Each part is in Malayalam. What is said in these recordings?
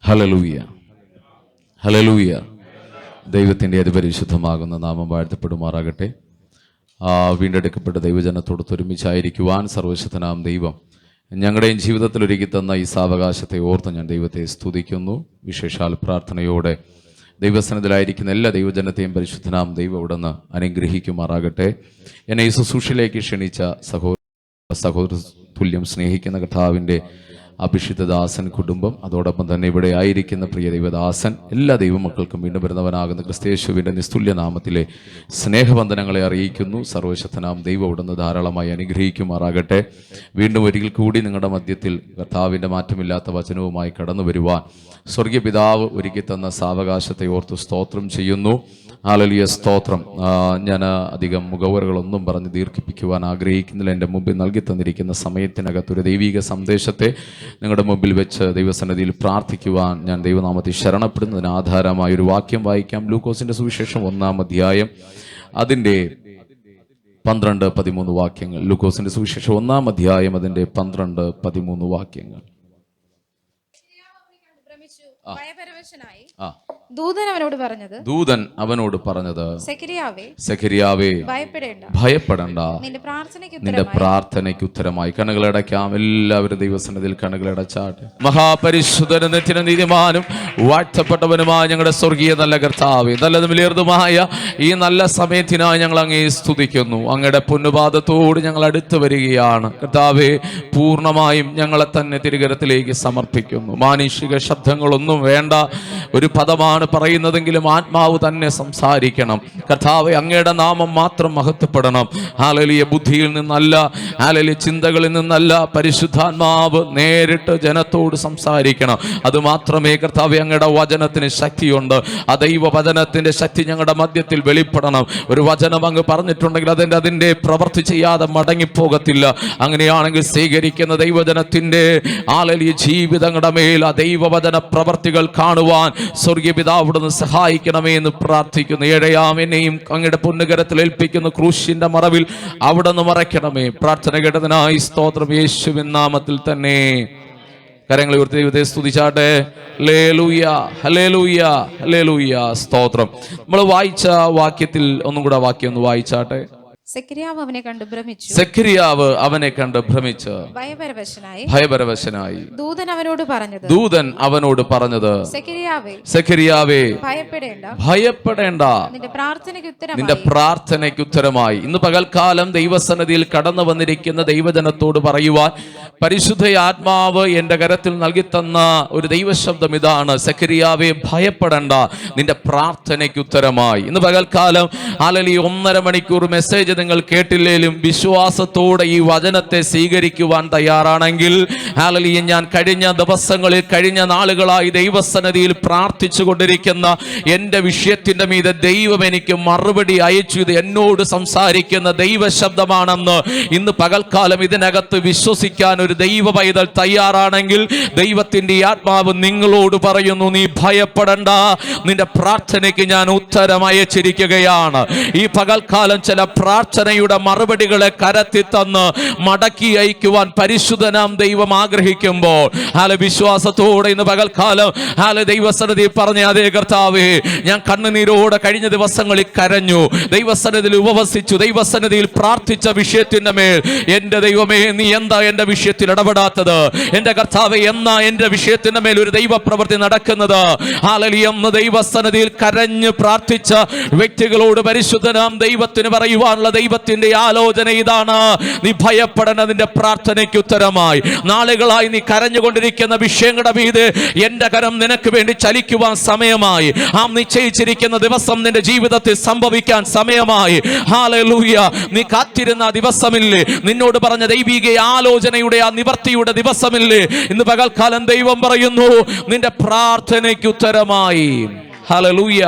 Hallelujah, hallelujah. ദൈവത്തിൻ്റെ അതിപരിശുദ്ധമാകുന്ന നാമം വാഴ്ത്തപ്പെടുമാറാകട്ടെ. വീണ്ടെടുക്കപ്പെട്ട ദൈവജനത്തോട് ഒരുമിച്ചായിരിക്കുവാൻ സർവശക്തനാം ദൈവം ഞങ്ങളുടെയും ജീവിതത്തിൽ ഒരുക്കി തന്ന ഈ സാവകാശത്തെ ഓർത്ത് ഞാൻ ദൈവത്തെ സ്തുതിക്കുന്നു. വിശേഷാൽ പ്രാർത്ഥനയോടെ ദൈവസന്നിധിയിലായിരിക്കുന്ന എല്ലാ ദൈവജനത്തെയും പരിശുദ്ധനാം ദൈവം അവിടുന്ന് അനുഗ്രഹിക്കുമാറാകട്ടെ. എന്നെ ഈ ശുശ്രൂഷയിലേക്ക് ക്ഷണിച്ച സഹോദര തുല്യം സ്നേഹിക്കുന്ന കർത്താവിൻ്റെ അഭിഷിക്തദാസൻ കുടുംബം, അതോടൊപ്പം തന്നെ ഇവിടെ ആയിരിക്കുന്ന പ്രിയ ദൈവദാസൻ, എല്ലാ ദൈവമക്കൾക്കും വീണ്ടും വരുന്നവനാകുന്ന ക്രിസ്തയേശുവിൻ്റെ നിസ്തുല്യ നാമത്തിലെ സ്നേഹവന്ദനങ്ങളെ അറിയിക്കുന്നു. സർവശക്തനാം ദൈവം അവിടുന്ന് ധാരാളമായി അനുഗ്രഹിക്കുമാറാകട്ടെ. വീണ്ടും ഒരിക്കൽ കൂടി നിങ്ങളുടെ മധ്യത്തിൽ കർത്താവിൻ്റെ മാറ്റമില്ലാത്ത വചനവുമായി കടന്നു വരുവാൻ സ്വർഗീയ പിതാവ് ഒരുക്കി തന്ന സാവകാശത്തെ ഓർത്ത് സ്തോത്രം ചെയ്യുന്നു. ഹല്ലേലൂയ, സ്തോത്രം. ഞാൻ അധികം മുഖവുരകളൊന്നും പറഞ്ഞ് ദീർഘിപ്പിക്കുവാൻ ആഗ്രഹിക്കുന്നില്ല. എൻ്റെ മുമ്പിൽ നൽകി തന്നിരിക്കുന്ന സമയത്തിനകത്ത് ഒരു ദൈവിക സന്ദേശത്തെ നിങ്ങളുടെ മുമ്പിൽ വെച്ച് ദൈവസന്നിധിയിൽ പ്രാർത്ഥിക്കുവാൻ ഞാൻ ദൈവനാമത്തിൽ ശരണപ്പെടുന്നതിന് ആധാരമായ ഒരു വാക്യം വായിക്കാം. ലൂക്കോസിൻ്റെ സുവിശേഷം 1-ാം അധ്യായം അതിൻ്റെ 12-13 വാക്യങ്ങൾ. ലൂക്കോസിൻ്റെ സുവിശേഷം 1-ാം അധ്യായം അതിൻ്റെ 12-13 വാക്യങ്ങൾ. ദൂതൻ അവനോട് പറഞ്ഞത് സെഖര്യാവേ ഭയപ്പെടേണ്ട, നിന്റെ പ്രാർത്ഥനയ്ക്ക് ഉത്തരമായി. കണ്ണുകളടയ്ക്കാം. എല്ലാവരും ദൈവസന്നിധിയിൽ കണ്ണുകളടച്ചാട്ടെ. മഹാപരിശുദ്ധനും നിത്യനും നീതിമാനും വാഴ്ത്തപ്പെട്ടവനുമായ ഞങ്ങളുടെ സ്വർഗീയ നല്ല കർത്താവേ, നല്ലതും വിലയേറിയതുമായ ഈ നല്ല സമയത്തിനായി ഞങ്ങൾ അങ്ങേ സ്തുതിക്കുന്നു. അങ്ങയുടെ പൊന്നുപാദത്തോട് ഞങ്ങൾ അടുത്ത് വരികയാണ് കർത്താവേ. പൂർണ്ണമായും ഞങ്ങളെ തന്നെ തിരുകരത്തിലേക്ക് സമർപ്പിക്കുന്നു. മാനുഷിക ശബ്ദങ്ങളൊന്നും വേണ്ട. ഒരു പദമാണ് പറയുന്നതെങ്കിലും ആത്മാവ് തന്നെ സംസാരിക്കണം കർത്താവേ. അങ്ങയുടെ നാമം മാത്രം മഹത്വപ്പെടണം. ഹല്ലേലൂയ. ബുദ്ധിയിൽ നിന്നല്ല, ഹല്ലേലൂയ, ചിന്തകളിൽ നിന്നല്ല, പരിശുദ്ധാത്മാവ് നേരിട്ട് ജനത്തോട് സംസാരിക്കണം. അത് മാത്രമേ കർത്താവേ അങ്ങയുടെ വചനത്തിന് ശക്തിയുണ്ട്. ആ ദൈവ വചനത്തിന്റെ ശക്തി ഞങ്ങളുടെ മധ്യത്തിൽ വെളിപ്പെടണം. ഒരു വചനം അങ്ങ് പറഞ്ഞിട്ടുണ്ടെങ്കിൽ അതിൻ്റെ പ്രവൃത്തി ചെയ്യാതെ മടങ്ങിപ്പോകത്തില്ല. അങ്ങനെയാണെങ്കിൽ സ്വീകരിക്കുന്ന ദൈവജനത്തിന്റെ ഹല്ലേലൂയ ജീവിതങ്ങളുടെ മേൽ ആ ദൈവവചന പ്രവർത്തികൾ കാണുവാൻ സ്വർഗീയ പിതാവിടുന്ന് സഹായിക്കണമേ എന്ന് പ്രാർത്ഥിക്കുന്നു. ഏഴയാം എന്നെയും അങ്ങയുടെ പൊന്നുകരത്തിൽ ഏൽപ്പിക്കുന്ന ക്രൂശിന്റെ മറവിൽ അവിടുന്ന് മറയ്ക്കണമേ. പ്രാർത്ഥന കേട്ടതിനായി സ്തോത്രം. യേശുവിൻ നാമത്തിൽ തന്നെ കരങ്ങളെ ഉയർത്തി ദൈവത്തെ സ്തുതിച്ചാട്ടെ. ഹല്ലേലൂയ, ഹല്ലേലൂയ, ഹല്ലേലൂയ, സ്തോത്രം. നമ്മൾ വായിച്ച വാക്യത്തിൽ ഒന്നും കൂടെ വാക്യം ഒന്ന് വായിച്ചാട്ടെ. സെഖര്യാവ് അവനെ കണ്ട് ഭ്രമിച്ച് ഭയപരവശനായി. ദൂതൻ അവനോട് പറഞ്ഞത് സെഖര്യാവേ ഭയപ്പെടേണ്ട, നിന്റെ പ്രാർത്ഥനയ്ക്ക് ഉത്തരമായി. ഇന്ന് പകൽക്കാലം ദൈവസന്നിധിയിൽ കടന്നു വന്നിരിക്കുന്ന ദൈവജനത്തോട് പറയുവാൻ പരിശുദ്ധ ആത്മാവ് എൻ്റെ കരത്തിൽ നൽകി തന്ന ഒരു ദൈവശബ്ദം ഇതാണ്: സെഖര്യാവേ ഭയപ്പെടേണ്ട, നിന്റെ പ്രാർത്ഥനയ്ക്ക് ഉത്തരമായി. ഇന്ന് പകൽക്കാലം ഹല്ലേലൂയ 1.5 മണിക്കൂർ മെസ്സേജ് നിങ്ങൾ കേട്ടില്ലേലും വിശ്വാസത്തോടെ ഈ വചനത്തെ സ്വീകരിക്കുവാൻ തയ്യാറാണെങ്കിൽ ഹല്ലേലൂയ, ഞാൻ കഴിഞ്ഞ ദിവസങ്ങളിൽ കഴിഞ്ഞ നാളുകളായി ദൈവസന്നിധിയിൽ പ്രാർത്ഥിച്ചു കൊണ്ടിരിക്കുന്ന എൻ്റെ വിഷയത്തിൻ്റെ മീതെ ദൈവം എനിക്ക് മറുപടി അയച്ചു. ഇത് എന്നോട് സംസാരിക്കുന്ന ദൈവശബ്ദമാണെന്ന് ഇന്ന് പകൽക്കാലം ഇതിനകത്ത് വിശ്വസിക്കാൻ ഒരു ദൈവ പൈതൽ തയ്യാറാണെങ്കിൽ ദൈവത്തിൻ്റെ ആത്മാവ് നിങ്ങളോട് പറയുന്നു: നീ ഭയപ്പെടണ്ട, നിന്റെ പ്രാർത്ഥനയ്ക്ക് ഞാൻ ഉത്തരം അയച്ചിരിക്കുകയാണ്. ഈ പകൽക്കാലം ചില പ്രാർത്ഥനയുടെ മറുപടികളെ കരത്തി തന്ന് മടക്കി അയക്കുവാൻ പരിശുദ്ധനാം ദൈവം ആഗ്രഹിക്കുമ്പോൾ വിശ്വാസത്തോടെ ഇന്ന് പകൽക്കാലം ദൈവസന്നിധിയിൽ പറഞ്ഞ അതേ കർത്താവേ, ഞാൻ കണ്ണുനീരോടെ കഴിഞ്ഞ ദിവസങ്ങളിൽ കരഞ്ഞു, ദൈവസന്നിധിയിൽ ഉപവസിച്ചു, ദൈവസന്നിധിയിൽ പ്രാർത്ഥിച്ച വിഷയത്തിന്റെ മേൽ എൻ്റെ ദൈവമേ, നീ എന്താ എൻ്റെ വിഷയത്തിൽ ഇടപെടാത്തത്? എൻ്റെ കർത്താവേ, എന്നാ എൻ്റെ വിഷയത്തിന്റെ മേൽ ഒരു ദൈവപ്രവൃത്തി നടക്കുന്നത്? ഹല്ലേലൂയ. ദൈവസന്നിധിയിൽ കരഞ്ഞ് പ്രാർത്ഥിച്ച വ്യക്തികളോട് പരിശുദ്ധനാം ദൈവത്തിന് പറയുവാനുള്ള ദൈവത്തിന്റെ ആലോചന ഇതാണ്: നീ ഭയപ്പെടേണ്ട, നിന്റെ പ്രാർത്ഥനയ്ക്ക് ഉത്തരമായി. നാളുകളായി നീ കരഞ്ഞുകൊണ്ടിരിക്കുന്ന വിഷയങ്ങളുടെ മീതെ എന്റെ കരം നിനക്ക് വേണ്ടി ചലിക്കുവാൻ സമയമായി. നിശ്ചയിച്ചിരിക്കുന്ന ദിവസം നിന്റെ ജീവിതത്തിൽ സംഭവിക്കാൻ സമയമായി. ഹല്ലേലൂയ. നീ കാത്തിരുന്ന ദിവസമില്ലേ? നിന്നോട് പറഞ്ഞ ദൈവിക ആലോചനയുടെ ആ നിവർത്തിയുടെ ദിവസമില്ലേ? ഇന്ന് പകൽക്കാലം ദൈവം പറയുന്നു: നിന്റെ പ്രാർത്ഥനയ്ക്ക് ഉത്തരമായി. ഹല്ലേലൂയ,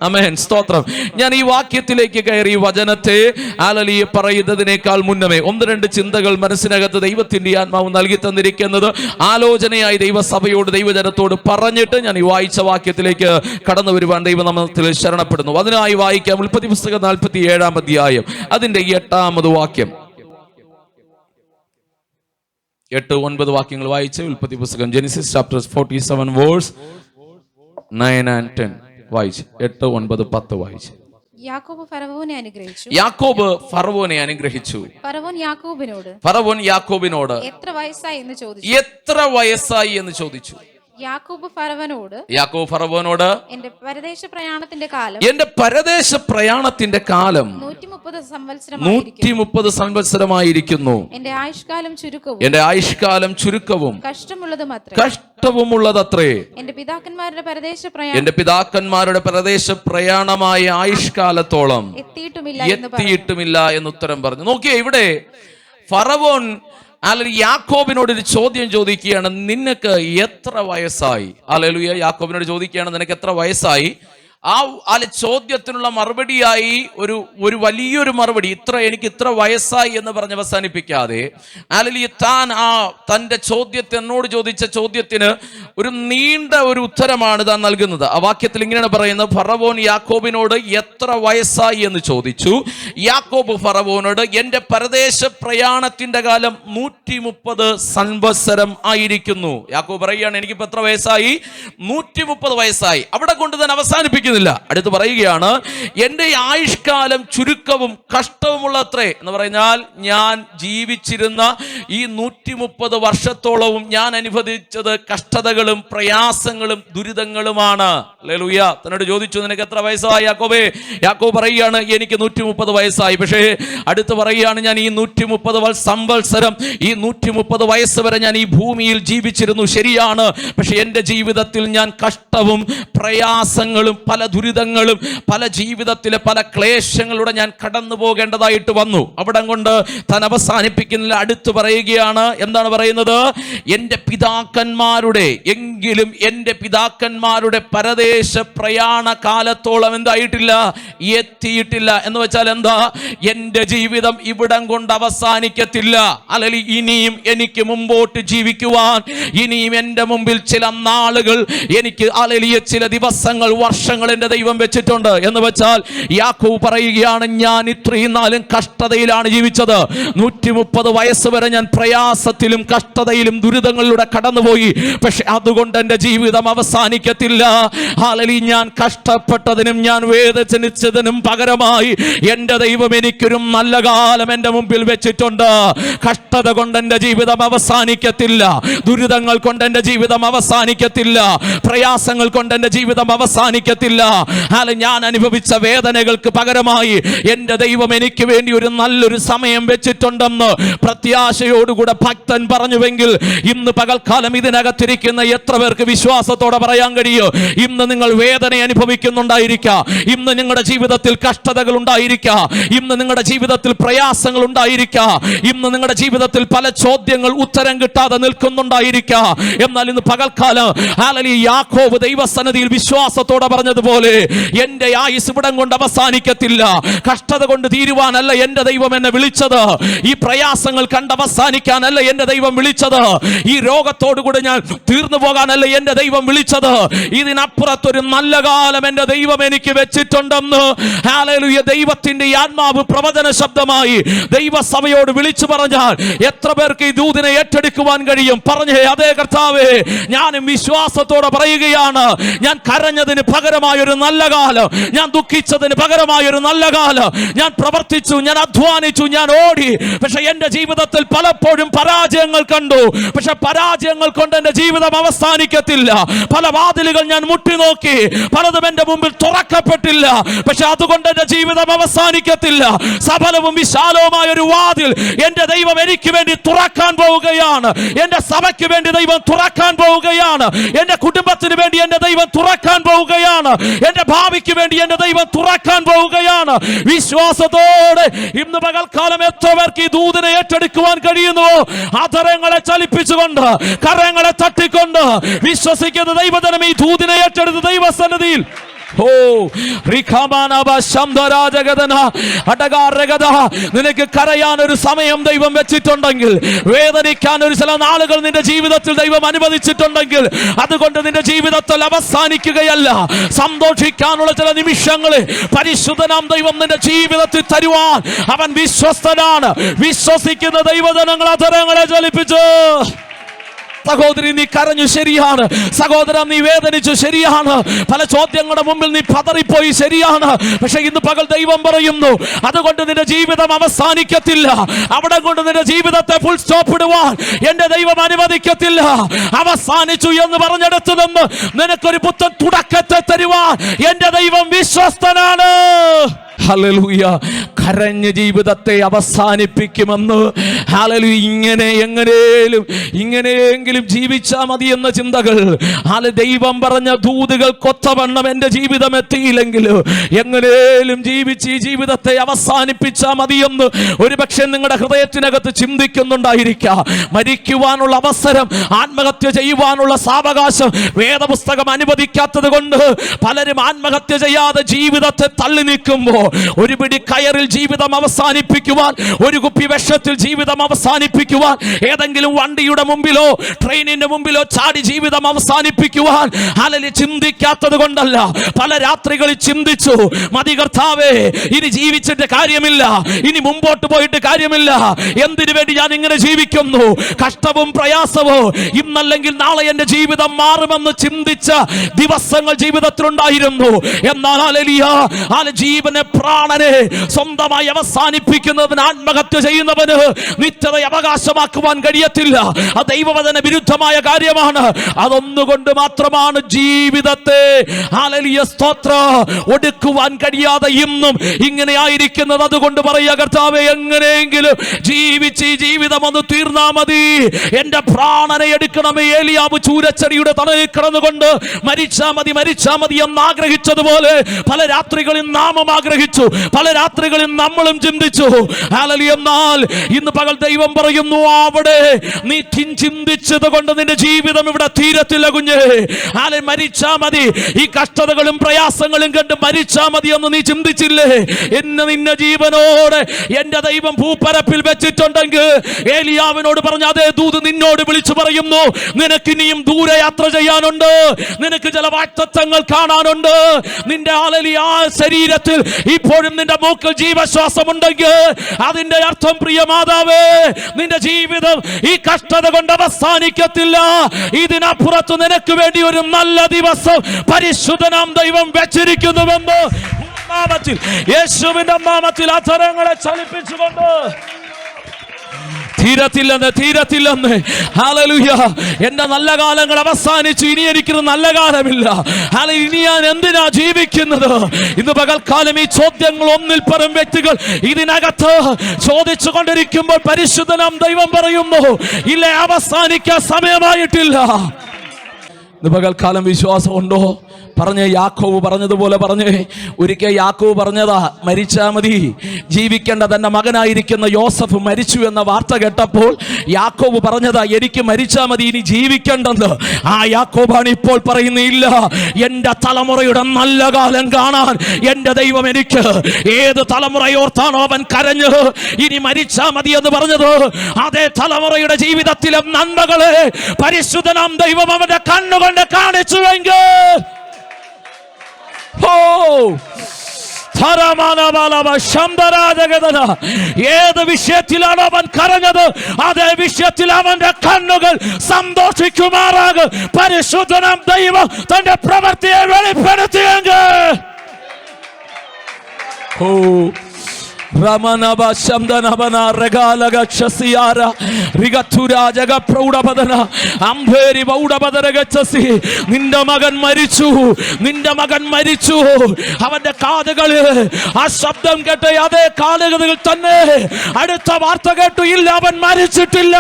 ആമേൻ, സ്തോത്രം. ഞാൻ ഈ വാക്യത്തിലേക്ക് കയറി വചനത്തെ ഹല്ലേലൂയ പറയുന്നതിനേക്കാൾ മുന്നമേ 1-2 ചിന്തകൾ മനസ്സിനകത്ത് ദൈവത്തിന്റെ ആത്മാവ് നൽകി തന്നിരിക്കുന്നത് ആലോചനയായി ദൈവസഭയോട് ദൈവജനത്തോട് പറഞ്ഞിട്ട് ഞാൻ ഈ വായിച്ച വാക്യത്തിലേക്ക് കടന്നു വരുവാൻ ദൈവനാമത്തിൽ ശരണപ്പെടുന്നു. അതിനായി വായിക്കാം. ഉൽപ്പത്തി പുസ്തകം 47-ാം അധ്യായം അതിന്റെ 8-ാമത് വാക്യം. 8-9 വാക്യങ്ങൾ വായിച്ച് ഉൽപ്പത്തി പുസ്തകം ജെനിസിസ് ചാപ്റ്റർ 47 വേഴ്സ് 9 and 10 വായിച്ച് 8, 9, 10 വായിച്ച്. യാക്കോബ് ഫറവോനെ അനുഗ്രഹിച്ചു. യാക്കോബ് ഫറവോനെ അനുഗ്രഹിച്ചു. ഫറവോൻ യാക്കോബിനോട് എത്ര വയസ്സായി എന്ന് ചോദിച്ചു. യാക്കോബ് ഫറവോനോട് എന്റെ പരദേശ പ്രയാണത്തിന്റെ കാലം 130 സംവത്സരമായിരിക്കുന്നു. എന്റെ ആയുഷ്കാലം ചുരുക്കവും കഷ്ടവുമുള്ളതത്രേ. എന്റെ പിതാക്കന്മാരുടെ പരദേശ പ്രയാണമായ ആയുഷ്കാലത്തോളം എത്തിയിട്ടുമില്ല എന്ന് ഉത്തരം പറഞ്ഞു. നോക്കിയേ, ഇവിടെ ഫറവോൻ അല്ലെങ്കിൽ യാക്കോബിനോട് ഒരു ചോദ്യം ചോദിക്കുകയാണ്, നിനക്ക് എത്ര വയസ്സായി? ഹല്ലേലൂയ. യാക്കോബിനോട് ചോദിക്കുകയാണ്, നിനക്ക് എത്ര വയസ്സായി? ആ ചോദ്യത്തിനുള്ള മറുപടിയായി ഒരു വലിയൊരു മറുപടി, എനിക്ക് ഇത്ര വയസ്സായി എന്ന് പറഞ്ഞ് അവസാനിപ്പിക്കാതെ അല്ലെങ്കിൽ തൻ്റെ എന്നോട് ചോദിച്ച ചോദ്യത്തിന് ഒരു നീണ്ട ഒരു ഉത്തരമാണ് താൻ നൽകുന്നത്. ആ വാക്യത്തിൽ ഇങ്ങനെയാണ് പറയുന്നത്, ഫറവോൻ യാക്കോബിനോട് എത്ര വയസ്സായി എന്ന് ചോദിച്ചു. യാക്കോബ് ഫറവോനോട് എന്റെ പരദേശ പ്രയാണത്തിന്റെ കാലം 130 സംവത്സരം ആയിരിക്കുന്നു. യാക്കോബ് പറയുകയാണ്, എനിക്കിപ്പോ എത്ര വയസ്സായി? 130 വയസ്സായി. അവിടെ കൊണ്ട് തന്നെ അവസാനിപ്പിക്കുന്നു. അടുത്ത് പറയുകയാണ്, എന്റെ ആയുഷ്കാലം ചുരുക്കവും കഷ്ടവുമുള്ളത്രേ എന്ന് പറഞ്ഞാൽ ഞാൻ ജീവിച്ചിരുന്ന ഈ 130 വർഷത്തോളവും ഞാൻ അനുഭവിച്ചത് കഷ്ടതകളും പ്രയാസങ്ങളും ദുരിതങ്ങളുമാണ്. ഹല്ലേലൂയ. തന്നോട് ചോദിച്ചു, നിനക്ക് എത്ര വയസ്സായി യാക്കോബേ? യാക്കോബ് പറയുകയാണ്, എനിക്ക് 130 വയസ്സായി. പക്ഷേ അടുത്ത് പറയുകയാണ്, ഞാൻ ഈ 130 സംവത്സരം, ഈ 130 വയസ്സ് വരെ ഞാൻ ഈ ഭൂമിയിൽ ജീവിച്ചിരുന്നു, ശരിയാണ്. പക്ഷെ എൻ്റെ ജീവിതത്തിൽ ഞാൻ കഷ്ടവും പ്രയാസങ്ങളും പല ദുരിതങ്ങളും പല ജീവിതത്തിലെ പല ക്ലേശങ്ങളുടെ ഞാൻ കടന്നു പോകേണ്ടതായിട്ട് വന്നു. അവിടെ കൊണ്ട് താൻ അവസാനിപ്പിക്കുന്നില്ല. അടുത്ത് പറയുകയാണ്, എന്താണ് പറയുന്നത്? എൻ്റെ പിതാക്കന്മാരുടെ പരദേശ പ്രയാണ കാലത്തോളം എന്തായിട്ടില്ല? എത്തിയിട്ടില്ല. എന്ന് വെച്ചാൽ എന്താ? എൻ്റെ ജീവിതം ഇവിടം കൊണ്ട് അവസാനിക്കത്തില്ല. അല്ലെങ്കിൽ ഇനിയും എനിക്ക് മുമ്പോട്ട് ജീവിക്കുവാൻ ഇനിയും എൻ്റെ മുമ്പിൽ ചില നാളുകൾ, എനിക്ക് ചില ദിവസങ്ങൾ, വർഷങ്ങൾ എന്റെ ദൈവം വെച്ചിട്ടുണ്ട്. എന്ന് വെച്ചാൽ യാക്കോബ് പറയുകയാണ്, ഞാൻ ഇത്രയും നാളും കഷ്ടതയിലാണ് ജീവിച്ചത്. 130 വയസ്സ് വരെ ഞാൻ പ്രയാസത്തിലും കഷ്ടതയിലും ദുരിതങ്ങളിലൂടെ കടന്നുപോയി. പക്ഷെ അതുകൊണ്ട് എൻ്റെ ജീവിതം അവസാനിക്കത്തില്ല. ഹല്ലേലൂയ. ഞാൻ കഷ്ടപ്പെട്ടതിനും ഞാൻ വേദനിച്ചതിനും പകരമായി എൻ്റെ ദൈവം എനിക്കൊരു നല്ല കാലം എൻ്റെ മുമ്പിൽ വെച്ചിട്ടുണ്ട്. കഷ്ടത കൊണ്ട് എൻ്റെ ജീവിതം അവസാനിക്കത്തില്ല. ദുരിതങ്ങൾ കൊണ്ട് എൻ്റെ ജീവിതം അവസാനിക്കത്തില്ല. പ്രയാസങ്ങൾ കൊണ്ട് എൻ്റെ ജീവിതം അവസാനിക്കത്തില്ല. ഞാൻ അനുഭവിച്ച വേദനകൾക്ക് പകരമായി എൻ്റെ ദൈവം എനിക്ക് വേണ്ടി ഒരു നല്ലൊരു സമയം വെച്ചിട്ടുണ്ടെന്ന് പ്രത്യാശയോടുകൂടെ ഭക്തൻ പറഞ്ഞുവെങ്കിൽ, ഇന്ന് പകൽക്കാലം ഇതിനകത്തിരിക്കുന്ന എത്ര പേർക്ക് വിശ്വാസത്തോടെ പറയാൻ കഴിയും? ഇന്ന് നിങ്ങൾ വേദന അനുഭവിക്കുന്നുണ്ടായിരിക്കാം, ഇന്ന് നിങ്ങളുടെ ജീവിതത്തിൽ കഷ്ടതകൾ ഉണ്ടായിരിക്കാം, ഇന്ന് നിങ്ങളുടെ ജീവിതത്തിൽ പ്രയാസങ്ങൾ ഉണ്ടായിരിക്കാം, ഇന്ന് നിങ്ങളുടെ ജീവിതത്തിൽ പല ചോദ്യങ്ങൾ ഉത്തരം കിട്ടാതെ നിൽക്കുന്നുണ്ടായിരിക്കാം. എന്നാൽ ഇന്ന് പകൽക്കാലം യാക്കോബ് ദൈവസന്നിധിയിൽ വിശ്വാസത്തോടെ പറഞ്ഞതുപോലെ, എന്റെ ആയുസ് ഇവിടം കൊണ്ട് അവസാനിക്കത്തില്ല. കഷ്ടത കൊണ്ട് തീരുവാനല്ല എൻ്റെ ദൈവം എന്നെ വിളിച്ചത്. ഈ പ്രയാസങ്ങൾ കണ്ട് അവസാനിക്കാനല്ല എൻ്റെ ദൈവം വിളിച്ചത്. ഈ രോഗത്തോടുകൂടി ഞാൻ തീർന്നു പോകാനല്ല എൻ്റെ ദൈവം വിളിച്ചത്. ഇതിനപ്പുറത്തൊരു നല്ല കാലം എൻ്റെ ദൈവം എനിക്ക് വെച്ചിട്ടുണ്ടെന്ന് ഹല്ലേലൂയ ദൈവത്തിന്റെ ആത്മാവ് പ്രവചന ശബ്ദമായി ദൈവസഭയോട് വിളിച്ചു പറഞ്ഞാൽ എത്ര പേർക്ക് ഈ ദൂതിനെ ഏറ്റെടുക്കുവാൻ കഴിയും? പറഞ്ഞേ, അതേ കർത്താവേ, ഞാനും വിശ്വാസത്തോടെ പറയുകയാണ്, ഞാൻ കരഞ്ഞതിന് പകരമായൊരു നല്ല കാലം, ഞാൻ ദുഃഖിച്ചതിന് പകരമായൊരു നല്ല കാലം, ഞാൻ പ്രവർത്തിച്ചു, ഞാൻ അധ്വാനിച്ചു, ഞാൻ ഓടി. പക്ഷെ എൻ്റെ ജീവിതത്തിൽ പലപ്പോഴും പരാജയങ്ങൾ കണ്ടു. പക്ഷെ പരാജയങ്ങൾ കൊണ്ട് എൻ്റെ ജീവിതം അവസാനിക്കത്തില്ല. പല വാതിലുകൾ ഞാൻ മുട്ടി നോക്കി, പലതും എൻ്റെ മുമ്പിൽ തുറക്കപ്പെട്ടില്ല. പക്ഷെ അതുകൊണ്ട് എൻ്റെ ജീവിതം അവസാനിക്കത്തില്ല. സഫലവും വിശാലവുമായ ഒരു വാതിൽ എൻ്റെ ദൈവം എനിക്ക് വേണ്ടി തുറക്കാൻ പോവുകയാണ്. എൻ്റെ സഭയ്ക്ക് വേണ്ടി ദൈവം തുറക്കാൻ പോവുകയാണ്. എൻ്റെ കുടുംബത്തിന് വേണ്ടി എൻ്റെ ദൈവം തുറക്കാൻ പോവുകയാണ്. എൻ്റെ ഭാവിക്ക് വേണ്ടി എൻ്റെ ദൈവം തുറക്കാൻ പോവുകയാണ്. വിശ്വാസത്തോടെ ഇന്ന് പകൽക്കാലം എത്ര പേർക്ക് ഈ ദൂതിനെ ഏറ്റെടുക്കുവാൻ കഴിയുന്നു? ആദരങ്ങളെ ചലിപ്പിച്ചുകൊണ്ട്, കരങ്ങളെ തട്ടിക്കൊണ്ട് വിശ്വസിക്കുന്ന ദൈവജനം ഈ ദൂതിനെ ഏറ്റെടുത്ത് ദൈവസന്നിധിയിൽ നിനക്ക് കരയാൻ ഒരു സമയം ദൈവം വെച്ചിട്ടുണ്ടെങ്കിൽ, വേദനിക്കാൻ ഒരു ചില നാളുകൾ നിന്റെ ജീവിതത്തിൽ ദൈവം അനുവദിച്ചിട്ടുണ്ടെങ്കിൽ, അതുകൊണ്ട് നിന്റെ ജീവിതത്തിൽ അവസാനിക്കുകയല്ല. സന്തോഷിക്കാനുള്ള ചില നിമിഷങ്ങളെ പരിശുദ്ധനാം ദൈവം നിന്റെ ജീവിതത്തിൽ തരുവാൻ അവൻ വിശ്വസ്തനാണ്. വിശ്വസിക്കുന്ന ദൈവജനങ്ങൾ അധരങ്ങളെ ചലിപ്പിച്ചു. സഹോദരി, നീ കരഞ്ഞു, ശരിയാണ്. സഹോദരൻ, നീ വേദനിച്ചു, ശരിയാണ്. പല ചോദ്യങ്ങളുടെ മുമ്പിൽ നീ പതറിപ്പോയി, ശരിയാണ്. പക്ഷെ ഇന്ന് പകൽ ദൈവം പറയുന്നു, അതുകൊണ്ട് നിന്റെ ജീവിതം അവസാനിക്കത്തില്ല. അവിടെ കൊണ്ട് നിന്റെ ജീവിതത്തെ ഫുൾ സ്റ്റോപ്പ് ഇടുവാൻ എന്റെ ദൈവം അനുവദിക്കത്തില്ല. അവസാനിച്ചു എന്ന് പറഞ്ഞെടുത്തു നിന്ന് നിനക്കൊരു പുത്തൻ തുടക്കത്തെ തരുവാൻ എന്റെ ദൈവം വിശ്വസ്തനാണ്. ഹല്ലേലൂയ. കരഞ്ഞ ജീവിതത്തെ അവസാനിപ്പിക്കുമെന്ന്. ഹല്ലേലൂയ. ഇങ്ങനെയെങ്കിലും ജീവിച്ചാൽ മതി എന്ന ചിന്തകൾ, ദൈവം പറഞ്ഞ ദൂതുകൾ കൊത്തവണ്ണം എന്റെ ജീവിതം എത്തിയില്ലെങ്കിൽ എങ്ങനെയും ജീവിച്ച് ഈ ജീവിതത്തെ അവസാനിപ്പിച്ചാൽ മതിയെന്ന് ഒരുപക്ഷെ നിങ്ങളുടെ ഹൃദയത്തിനകത്ത് ചിന്തിക്കുന്നുണ്ടായിരിക്കാം. മരിക്കുവാനുള്ള അവസരം, ആത്മഹത്യ ചെയ്യുവാനുള്ള സാവകാശം വേദപുസ്തകം അനുവദിക്കാത്തത് കൊണ്ട് പലരും ആത്മഹത്യ ചെയ്യാതെ ജീവിതത്തെ തള്ളി നീക്കുമ്പോൾ, ഒരു പിടി കയറിൽ ജീവിതം അവസാനിപ്പിക്കുവാൻ, ഒരു കുപ്പി വിഷത്തിൽ ജീവിതം അവസാനിപ്പിക്കുവാൻ, ഏതെങ്കിലും വണ്ടിയുടെ മുമ്പിലോ ട്രെയിനിന്റെ മുമ്പിലോ ചാടി ജീവിതം അവസാനിപ്പിക്കുവാൻ ചിന്തിക്കാത്തത് കൊണ്ടല്ല. പല രാത്രികളിൽ ചിന്തിച്ചു, മതി കർത്താവേ, ഇനി ജീവിച്ചിട്ട് കാര്യമില്ല, ഇനി മുമ്പോട്ട് പോയിട്ട് കാര്യമില്ല, എന്തിനു വേണ്ടി ഞാൻ ഇങ്ങനെ ജീവിക്കുന്നു, കഷ്ടവും പ്രയാസവും, ഇന്നല്ലെങ്കിൽ നാളെ എന്റെ ജീവിതം മാറുമെന്ന് ചിന്തിച്ച ദിവസങ്ങൾ ജീവിതത്തിലുണ്ടായിരുന്നു. എന്നാൽ ജീവനെ, പ്രാണനെ സ്വന്തമായി അവസാനിപ്പിക്കുന്നവന്, ആത്മഹത്യ ചെയ്യുന്നവന് നിത്യത അവകാശമാക്കുവാൻ കഴിയത്തില്ല. അത് ദൈവവചന വിരുദ്ധമായ കാര്യമാണ്. അതൊന്നുകൊണ്ട് മാത്രമാണ് ജീവിതത്തെ ഒടുക്കുവാൻ കഴിയാതെ ഇന്നും ഇങ്ങനെ ആയിരിക്കുന്നത്. അതുകൊണ്ട് പറയുക, കർത്താവേ, എങ്ങനെയെങ്കിലും ജീവിച്ച് ഈ ജീവിതം ഒന്ന് തീർന്നാ മതി, എന്റെ പ്രാണനെ എടുക്കണമേ. ഏലിയാവ് ചൂരച്ചെടിയുടെ തണലിൽ കിടന്നുകൊണ്ട് മരിച്ചാ മതി എന്ന് ആഗ്രഹിച്ചതുപോലെ പല രാത്രികളിൽ നാമം ആഗ്രഹിച്ചു, പല രാത്രികളിൽ നമ്മളും ചിന്തിച്ചു. എന്നാൽ ഇന്ന് പകൽ ദൈവം പറയുന്നു, അവിടെ നീ ചിന്തിച്ചത് കൊണ്ട് നിന്റെ ജീവിതം ഇവിടെ തീരത്തില്ല കുഞ്ഞേ. മരിച്ചാ മതി, ഈ കഷ്ടതകളും പ്രയാസങ്ങളും കണ്ട് മരിച്ചാ മതി എന്ന് നീ ചിന്തിച്ചില്ലേ? നിന്നെ ജീവനോടെ എന്റെ ദൈവം ഭൂപരപ്പിൽ വെച്ചിട്ടുണ്ടെങ്കിൽ ഏലിയാവിനോട് പറഞ്ഞ അതേ ദൂത് നിന്നോട് വിളിച്ചു പറയുന്നു, നിനക്കിനിയും ദൂരെ യാത്ര ചെയ്യാനുണ്ട്, നിനക്ക് ചില വാക്തത്വങ്ങൾ കാണാനുണ്ട്. നിന്റെ ശരീരത്തിൽ ഇപ്പോഴും നിന്റെ മൂക്കിൽ ജീവശ്വാസമുണ്ടെങ്കിൽ അതിന്റെ അർത്ഥം, പ്രിയ മാതാവേ, നിന്റെ ജീവിതം ഈ കഷ്ടത കൊണ്ട് അവസാനിക്കത്തില്ല. ഇതിനപ്പുറത്ത് നിനക്ക് വേണ്ടി ഒരു നല്ല ദിവസം പരിശുദ്ധനാം ദൈവം വെച്ചിരിക്കുന്നുവെന്ന് യേശുവിന്റെ നാമത്തിൽ അധരങ്ങളെ ചലിപ്പിച്ചുകൊണ്ട് തീരത്തില്ലെന്ന്. ഹല്ലേലൂയ. എന്റെ നല്ല കാലങ്ങൾ അവസാനിച്ചു, ഇനി എനിക്കൊരു നല്ല കാലമില്ല. ഇനി ഞാൻ എന്തിനാ ജീവിക്കുന്നത്? ഇന്ന് പകൽക്കാലം ഈ ചോദ്യങ്ങൾ ഒന്നിൽ പരം വ്യക്തികൾ ഇതിനകത്ത് ചോദിച്ചു കൊണ്ടിരിക്കുമ്പോൾ പരിശുദ്ധനാം ദൈവം പറയുന്നു, ഇല്ല, അവസാനിക്കാൻ സമയമായിട്ടില്ല. ഇന്ന് പകൽക്കാലം വിശ്വാസമുണ്ടോ? പറഞ്ഞ് യാക്കോബ് പറഞ്ഞതുപോലെ പറഞ്ഞ് ഒരിക്കൽ യാക്കോബ് പറഞ്ഞതാ, മരിച്ചാ മതി. ജീവിക്കേണ്ട തന്റെ മകനായിരിക്കുന്ന യോസഫ് മരിച്ചു എന്ന വാർത്ത കേട്ടപ്പോൾ യാക്കോബ് പറഞ്ഞതാ, എനിക്ക് മരിച്ചാ മതി, ഇനി ജീവിക്കേണ്ടെന്ന്. ആ യാക്കോബാണ് ഇപ്പോൾ പറയുന്നില്ല, എന്റെ തലമുറയുടെ നല്ല കാലം കാണാൻ എന്റെ ദൈവം എനിക്ക് ഏത് തലമുറയോർത്താണോ അവൻ കരഞ്ഞ് ഇനി മരിച്ചാ മതി എന്ന് പറഞ്ഞത്, അതേ തലമുറയുടെ ജീവിതത്തിലെ നന്മകളെ പരിശുദ്ധനാം ദൈവം അവന്റെ കണ്ണുകൊണ്ട് കാണിച്ചുവെങ്കിൽ ഏത് വിഷയത്തിലാണ് അവൻ കരഞ്ഞത്, അതേ വിഷയത്തിൽ അവന്റെ കണ്ണുകൾ സന്തോഷിക്കുമാറാകും. പരിശുദ്ധനാം ദൈവം തന്റെ പ്രവൃത്തിയെ വെളിപ്പെടുത്തിയെങ്കിൽ നിന്റെ മകൻ മരിച്ചു. അവന്റെ കാതുകളിൽ ആ ശബ്ദം കേട്ട അതേ കാലുകളിൽ തന്നെ അടുത്ത വാർത്ത കേട്ടു, ഇല്ല, അവൻ മരിച്ചിട്ടില്ല,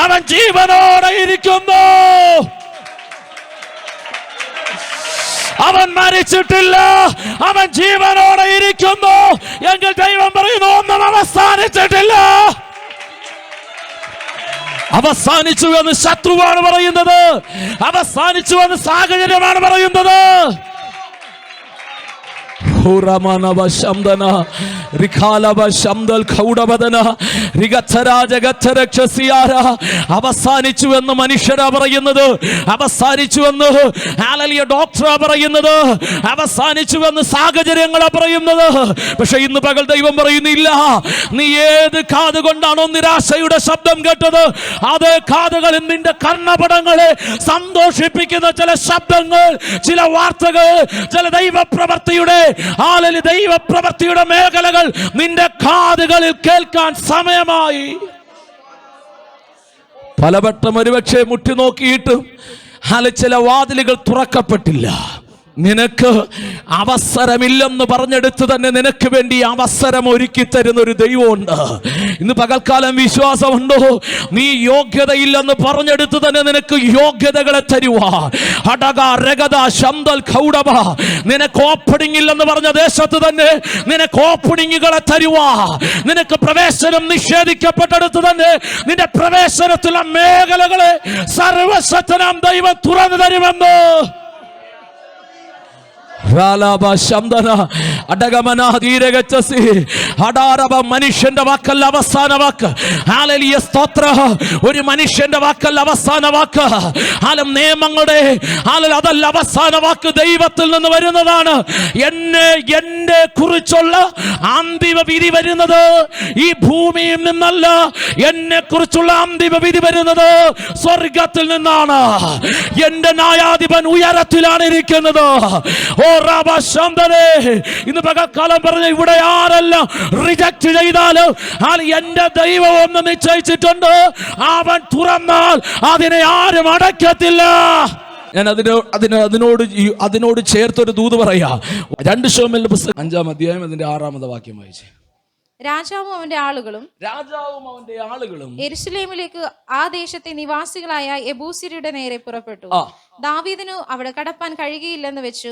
അവൻ ജീവനോടെ ഇരിക്കുന്നു. അവൻ മരിച്ചിട്ടില്ല, അവൻ ജീവനോടെ ഇരിക്കുന്നു എങ്കിൽ ദൈവം പറയുന്നു, ഒന്നും അവസാനിച്ചിട്ടില്ല. അവസാനിച്ചു എന്ന് ശത്രുവാണ് പറയുന്നത്, അവസാനിച്ചു എന്ന് സാഹചര്യമാണ് പറയുന്നത്. അവസാനിച്ചു എന്ന് മനുഷ്യരാ പറയുന്നത്, അവസാനിച്ചു എന്ന് ഡോക്ടറാ പറയുന്നത്, അവസാനിച്ചു എന്ന് സാഹചര്യങ്ങളാ പറയുന്നത്. പക്ഷെ ഇന്ന് പകൽ ദൈവം പറയുന്നില്ല. നീ ഏത് കാത് കൊണ്ടാണോ നിരാശയുടെ ശബ്ദം കേട്ടത്, അതേ കാതുകളിൽ നിന്റെ കർണപടങ്ങളെ സന്തോഷിപ്പിക്കുന്ന ചില ശബ്ദങ്ങൾ, ചില വാർത്തകൾ, ചില ദൈവപ്രവൃത്തിയുടെ മേഖലകൾ നിന്റെ കാതുകളിൽ കേൾക്കാൻ സമയമായി. പലവട്ടം ഒരുപക്ഷെ മുട്ടി നോക്കിയിട്ടും ചില വാതിലുകൾ തുറക്കപ്പെട്ടില്ല. നിനക്ക് അവസരമില്ലെന്ന് പറഞ്ഞെടുത്ത് തന്നെ നിനക്ക് വേണ്ടി അവസരം ഒരുക്കി തരുന്ന ഒരു ദൈവമുണ്ട്. ഇന്ന് പകൽക്കാലം വിശ്വാസമുണ്ടോ? നീ യോഗ്യതയില്ലെന്ന് പറഞ്ഞെടുത്ത് തന്നെ നിനക്ക് യോഗ്യതകളെ തരുവാ. നിനക്ക് ഓപ്പണിംഗ് ഇല്ലെന്ന് പറഞ്ഞ ദേശത്ത് തന്നെ നിനക്ക് ഓപ്പണിംഗുകളെ തരുവാ. നിനക്ക് പ്രവേശനം നിഷേധിക്കപ്പെട്ടെടുത്ത് തന്നെ നിന്റെ പ്രവേശനത്തിലുള്ള മേഖലകളെ സർവശക്തനാം ദൈവം തുറന്നു തരുമെന്ന്. മനുഷ്യന്റെ വാക്കല്ല അവസാന വാക്ക്. ഒരു മനുഷ്യന്റെ വാക്കല്ല അവസാന വാക്ക്. നിയമങ്ങളുടെ അതല്ല അവസാന വാക്ക്, ദൈവത്തിൽ നിന്ന് വരുന്നതാണ്. എന്നെ കുറിച്ചുള്ള അന്തിമ വിധി വരുന്നത് ഈ ഭൂമിയിൽ നിന്നല്ല. എന്നെ കുറിച്ചുള്ള അന്തിമ വിധി വരുന്നത് സ്വർഗത്തിൽ നിന്നാണ്. എന്റെ ന്യായാധിപൻ ഉയരത്തിലാണ് ഇരിക്കുന്നത്. ഇന്ന് പകൽക്കാലം പറഞ്ഞ ഇവിടെ ആരെല്ലാം റിജക്ട് ചെയ്താലും എന്റെ ദൈവം ഒന്ന് നിശ്ചയിച്ചിട്ടുണ്ട്. അവൻ തുറന്നാൽ അതിനെ ആരും അടയ്ക്കത്തില്ല. ഞാൻ അതിനോട് ചേർത്തൊരു ദൂത് പറയാ. 2 ശമൂവേലിന്റെ പുസ്തകം 5-ാം അധ്യായം അതിന്റെ 6-ാമത്തെ വാക്യം വായിച്ചേ. രാജാവും അവന്റെ ആളുകളും യെരൂശലേമിലേക്ക് ആ ദേശത്തെ നിവാസികളായ യെബൂസ്യരുടെ നേരെ പുറപ്പെട്ടു. ദാവീദിന് അവിടെ കടപ്പാൻ കഴിയില്ലെന്ന് വെച്ച്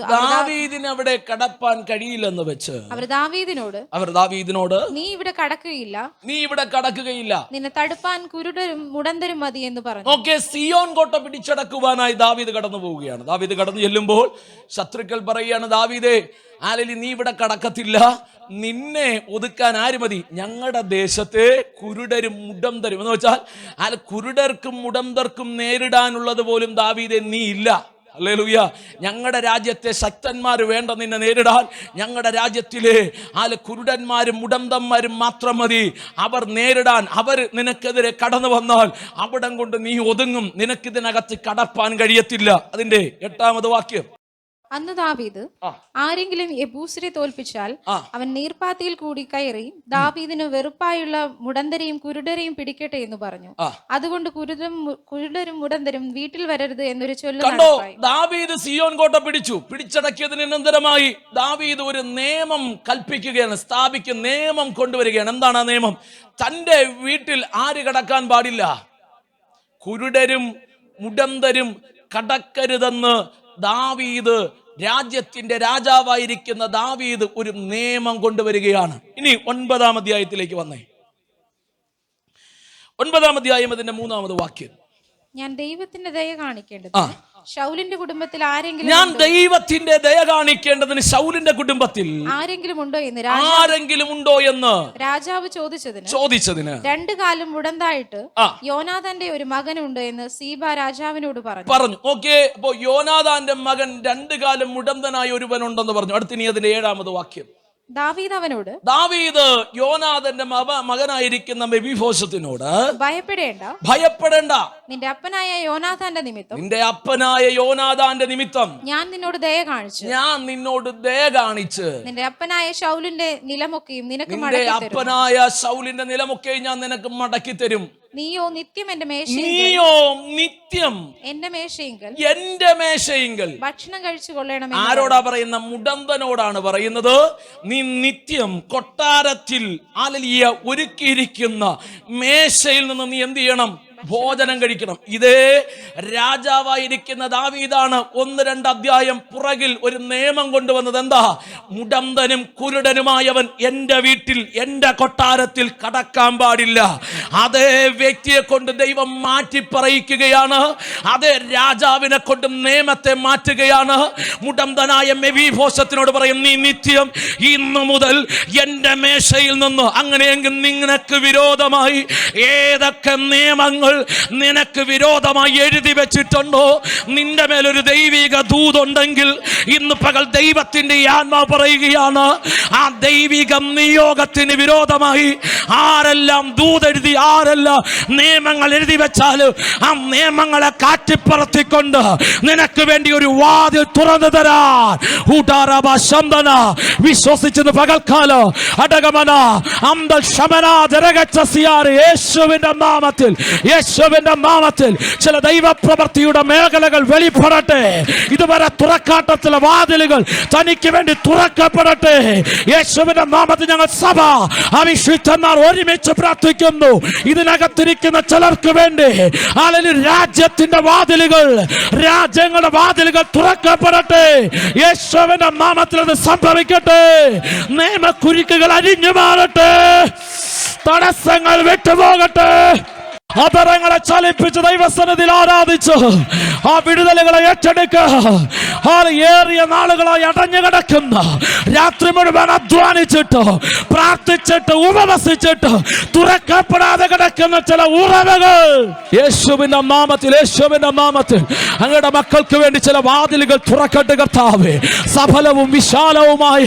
അവർ ദാവീദിനോട് നീ ഇവിടെ കടക്കുകയില്ല, നിന്നെ തടുപ്പാൻ കുരുടരും മുടന്തരും മതി എന്ന് പറഞ്ഞു. സിയോൻ കോട്ട പിടിച്ചടക്കുവാനായി ദാവീദ് കടന്നു പോവുകയാണ്. ദാവീദ് കടന്നു ചെല്ലുമ്പോൾ ശത്രുക്കൾ പറയുകയാണ്, ദാവീദേ, നീ ഇവിടെ കടക്കത്തില്ല, നിന്നെ ഒതുക്കാൻ ആര് മതി? ഞങ്ങളുടെ ദേശത്തെ കുരുടരും മുടന്തരും എന്ന് വെച്ചാൽ കുരുടർക്കും മുടന്തർക്കും നേരിടാനുള്ളത് പോലും ദാവീദേ നീ ഇല്ല. ഹല്ലേലൂയ. ഞങ്ങളുടെ രാജ്യത്തെ ശക്തന്മാർ വേണ്ട നിന്നെ നേരിടാൻ. ഞങ്ങളുടെ രാജ്യത്തിലെ കുരുടന്മാരും മുടന്തന്മാരും മാത്രം മതി അവർ നേരിടാൻ. അവർ നിനക്കെതിരെ കടന്നു വന്നാൽ അവിടം കൊണ്ട് നീ ഒതുങ്ങും. നിനക്കിതിനകത്ത് കടപ്പാൻ കഴിയത്തില്ല. അതിന്റെ 8-ാമത് വാക്യം. അന്ന് ദാവീദ് ആരെങ്കിലും യെബൂസ്യരെ തോൽപ്പിച്ചാൽ അവൻ നീർപ്പാത്തിയിൽ കൂടി കയറി ദാവീദിന് വെറുപ്പായുള്ള മുടന്തരെയും കുരുടരെയും പിടിക്കട്ടെ എന്ന് പറഞ്ഞു. അതുകൊണ്ട് കുരുടരും മുടന്തരും വീട്ടിൽ വരരുത് എന്നൊരു ചൊല്ല്. ദാവീദ് സിയോൻ കോട്ട പിടിച്ചടക്കിയതിന് അനന്തരമായി ദാവീദ് ഒരു നിയമം കൽപ്പിക്കുകയാണ്, നിയമം കൊണ്ടുവരികയാണ്. എന്താണ് ആ നിയമം? തന്റെ വീട്ടിൽ ആര് കടക്കാൻ പാടില്ല? കുരുടരും മുടന്തരും കടക്കരുതെന്ന് ദാവീദ്, രാജ്യത്തിന്റെ രാജാവായിരിക്കുന്ന ദാവീദ് ഒരു നിയമം കൊണ്ടുവരികയാണ്. ഇനി 9-ാം അധ്യായത്തിലേക്ക് വന്നേ. 9-ാം അധ്യായം അതിന്റെ 3-ാമത് വാക്യം. ഞാൻ ദൈവത്തിന്റെ ദയ കാണിക്കേണ്ടത് ശൗലിന്റെ കുടുംബത്തിൽ ആരെങ്കിലും ശൗലിന്റെ കുടുംബത്തിൽ ആരെങ്കിലും ഉണ്ടോ എന്ന് രാജാവ് ചോദിച്ചതിന് 2 കാലം മുടന്തായിട്ട് യോനാഥാന്റെ ഒരു മകനുണ്ട് എന്ന് സീബ രാജാവിനോട് പറഞ്ഞു. ഓക്കെ, അപ്പോ യോനാഥാന്റെ മകൻ 2 കാലം മുടന്തനായ ഒരുവനുണ്ടെന്ന് പറഞ്ഞു. അടുത്തിനി അതിന്റെ 7-ാമത് വാക്യം. ദാവീദ് യോനാഥാന്റെ മകനായിരിക്കുന്ന മെഫീബോശത്തിനോട് ഭയപ്പെടേണ്ട, നിന്റെ അപ്പനായ യോനാഥാന്റെ നിമിത്തം ഞാൻ നിന്നോട് ദയ കാണിച്ച് നിന്റെ അപ്പനായ ശൗലിന്റെ നിലമൊക്കെയും നിനക്ക് മടക്കി തരും. നീയോ നിത്യം എന്റെ മേശയെങ്കിൽ ഭക്ഷണം കഴിച്ചു കൊള്ളണം. ആരോടാ പറയുന്ന? മുടന്തനോടാണ് പറയുന്നത്. നീ നിത്യം കൊട്ടാരത്തിൽ ഒരുക്കിയിരിക്കുന്ന മേശയിൽ നിന്ന് നീ എന്ത് ചെയ്യണം? ഭോജനം കഴിക്കണം. ഇതേ രാജാവായിരിക്കുന്ന ദാവീദാണ് 1-2 അധ്യായം പുറകിൽ ഒരു നിയമം കൊണ്ടുവന്നത്. എന്താ? മുടന്തനും കുരുടനുമായവൻ എന്റെ വീട്ടിൽ, എന്റെ കൊട്ടാരത്തിൽ കടക്കാൻ പാടില്ല. അതേ വ്യക്തിയെ കൊണ്ട് ദൈവം മാറ്റി പറയിക്കുകയാണ്. അതേ രാജാവിനെ കൊണ്ട് നിയമത്തെ മാറ്റുകയാണ്. മുടന്തനായ മെഫീബോശത്തിനോട് പറയും, നീ നിത്യം ഇന്നു മുതൽ എന്റെ മേശയിൽ നിന്ന്, അങ്ങനെയെങ്കിൽ നിനക്ക് വിരോധമായി ഏതൊക്കെ നിയമങ്ങൾ നിനക്ക് വിരോധമായി എഴുതി വെച്ചിട്ടുണ്ടോ, നിന്റെ മേലൊരു ദൈവിക ദൂതുണ്ടെങ്കിൽ ഇന്ന് പകൽ ദൈവത്തിന്റെ ആത്മാവ് പറയുകയാണ്, ആ ദൈവിക നിയോഗത്തിന് വിരോധമായി ആരെല്ലാം ദൂതെഴുതി, ആരെല്ലാം നിയമങ്ങൾ എഴുതി വെച്ചാൽ ആ നിയമങ്ങളെ കാറ്റിപ്പറത്തിക്കൊണ്ട് നിനക്ക് വേണ്ടി ഒരു വാതിൽ തുറന്നു തരാൻ വിശ്വസിച്ചെന്ന് പകൽക്കാലം അടകമന അന്തൽ ശമന ജരകച്ചസിയാർ യേശുവിന്റെ നാമത്തിൽ, യേശുവിന്റെ നാമത്തിൽ ചില ദൈവപ്രവൃത്തിയുടെ മേഖലകൾ വെളിപ്പെടട്ടെ. ഇതുവരെ തുറക്കാട്ടത്തിലെ വാതിലുകൾ തനിക്ക് വേണ്ടി തുറക്കപ്പെടട്ടെ. യേശുവിന്റെ നാമത്തിൽ ഞങ്ങൾ സഭ അവിശുദ്ധന്മാർ ഒരുമിച്ച് പ്രാർത്ഥിക്കുന്നു. ഇതിനകത്തിരിക്കുന്ന ചിലർക്ക് വേണ്ടി രാജ്യത്തിന്റെ വാതിലുകൾ, രാജ്യങ്ങളുടെ വാതിലുകൾ തുറക്കപ്പെടട്ടെ. യേശുവിന്റെ നാമത്തിൽ അത് സംഭവിക്കട്ടെ. നിയമക്കുരുക്കുകൾ അരിഞ്ഞു മാറട്ടെ. തടസ്സങ്ങൾ വിട്ടുപോകട്ടെ. അതരങ്ങളെ ചലിപ്പിച്ച് ദൈവസന്നിധിയിൽ ആരാധിച്ച് ആ വിടുതലുകളെ ഏറ്റെടുക്കുക. ഏറിയ നാളുകളായി അടഞ്ഞു കിടക്കുന്ന, രാത്രി മുഴുവൻ അധ്വാനിച്ചിട്ട് പ്രാർത്ഥിച്ചിട്ട് ഉപവസിച്ചിട്ട് തുറക്കപ്പെടാതെ കിടക്കുന്ന ചില ഉറവകൾ യേശുവിന്റെ നാമത്തിൽ, യേശുവിന്റെ നാമത്തിൽ അങ്ങയുടെ മക്കൾക്ക് വേണ്ടി ചില വാതിലുകൾ തുറക്കട്ടെ കർത്താവേ. സഫലവും വിശാലവുമായ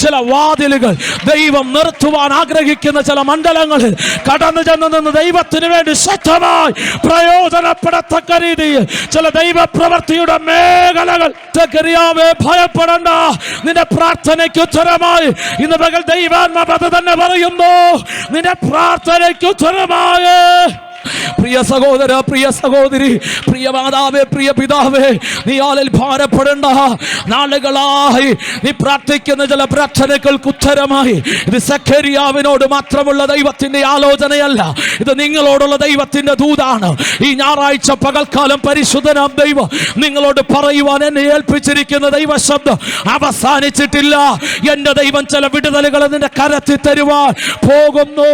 ചില വാതിലുകൾ ദൈവം നിർത്തുവാൻ ആഗ്രഹിക്കുന്ന ചില മണ്ഡലങ്ങളിൽ കടന്നു ചെന്ന് നിന്ന് ദൈവത്തിന് വേണ്ടി ശക്തമായി പ്രയോജനപ്പെടത്തക്ക രീതിയിൽ ചില ദൈവപ്രവൃത്തിയുടെ മേഖലകൾ ഭയപ്പെടണ്ട. നിന്റെ പ്രാർത്ഥനയ്ക്ക് ഉത്തരമായി ഇന്ന് പകൽ ദൈവാത്മാവ് അത് തന്നെ പറയുന്നു. നിന്റെ പ്രാർത്ഥനയ്ക്ക് ഉത്തരമായി പ്രിയ സഹോദര, പ്രിയ സഹോദരി, പ്രിയ മാതാവേ, പ്രിയ പിതാവേ, നീ ആളിൽ ഭാരപ്പെടേണ്ട. നാളുകളായി നീ പ്രാർത്ഥിക്കുന്ന ചില പ്രാർത്ഥനകൾക്ക് ഉത്തരമായി ഇത് സഖരിയാവിനോട് മാത്രമുള്ള ദൈവത്തിന്റെ ആലോചനയല്ല, ഇത് നിങ്ങളോടുള്ള ദൈവത്തിന്റെ ദൂതാണ്. ഈ ഞായറാഴ്ച പകൽക്കാലം പരിശുദ്ധനാം ദൈവം നിങ്ങളോട് പറയുവാൻ എന്നെ ഏൽപ്പിച്ചിരിക്കുന്ന ദൈവ ശബ്ദം അവസാനിച്ചിട്ടില്ല. എന്റെ ദൈവം ചില വിടുതലുകൾ നിന്റെ കരത്തിൽ തരുവാൻ പോകുന്നു.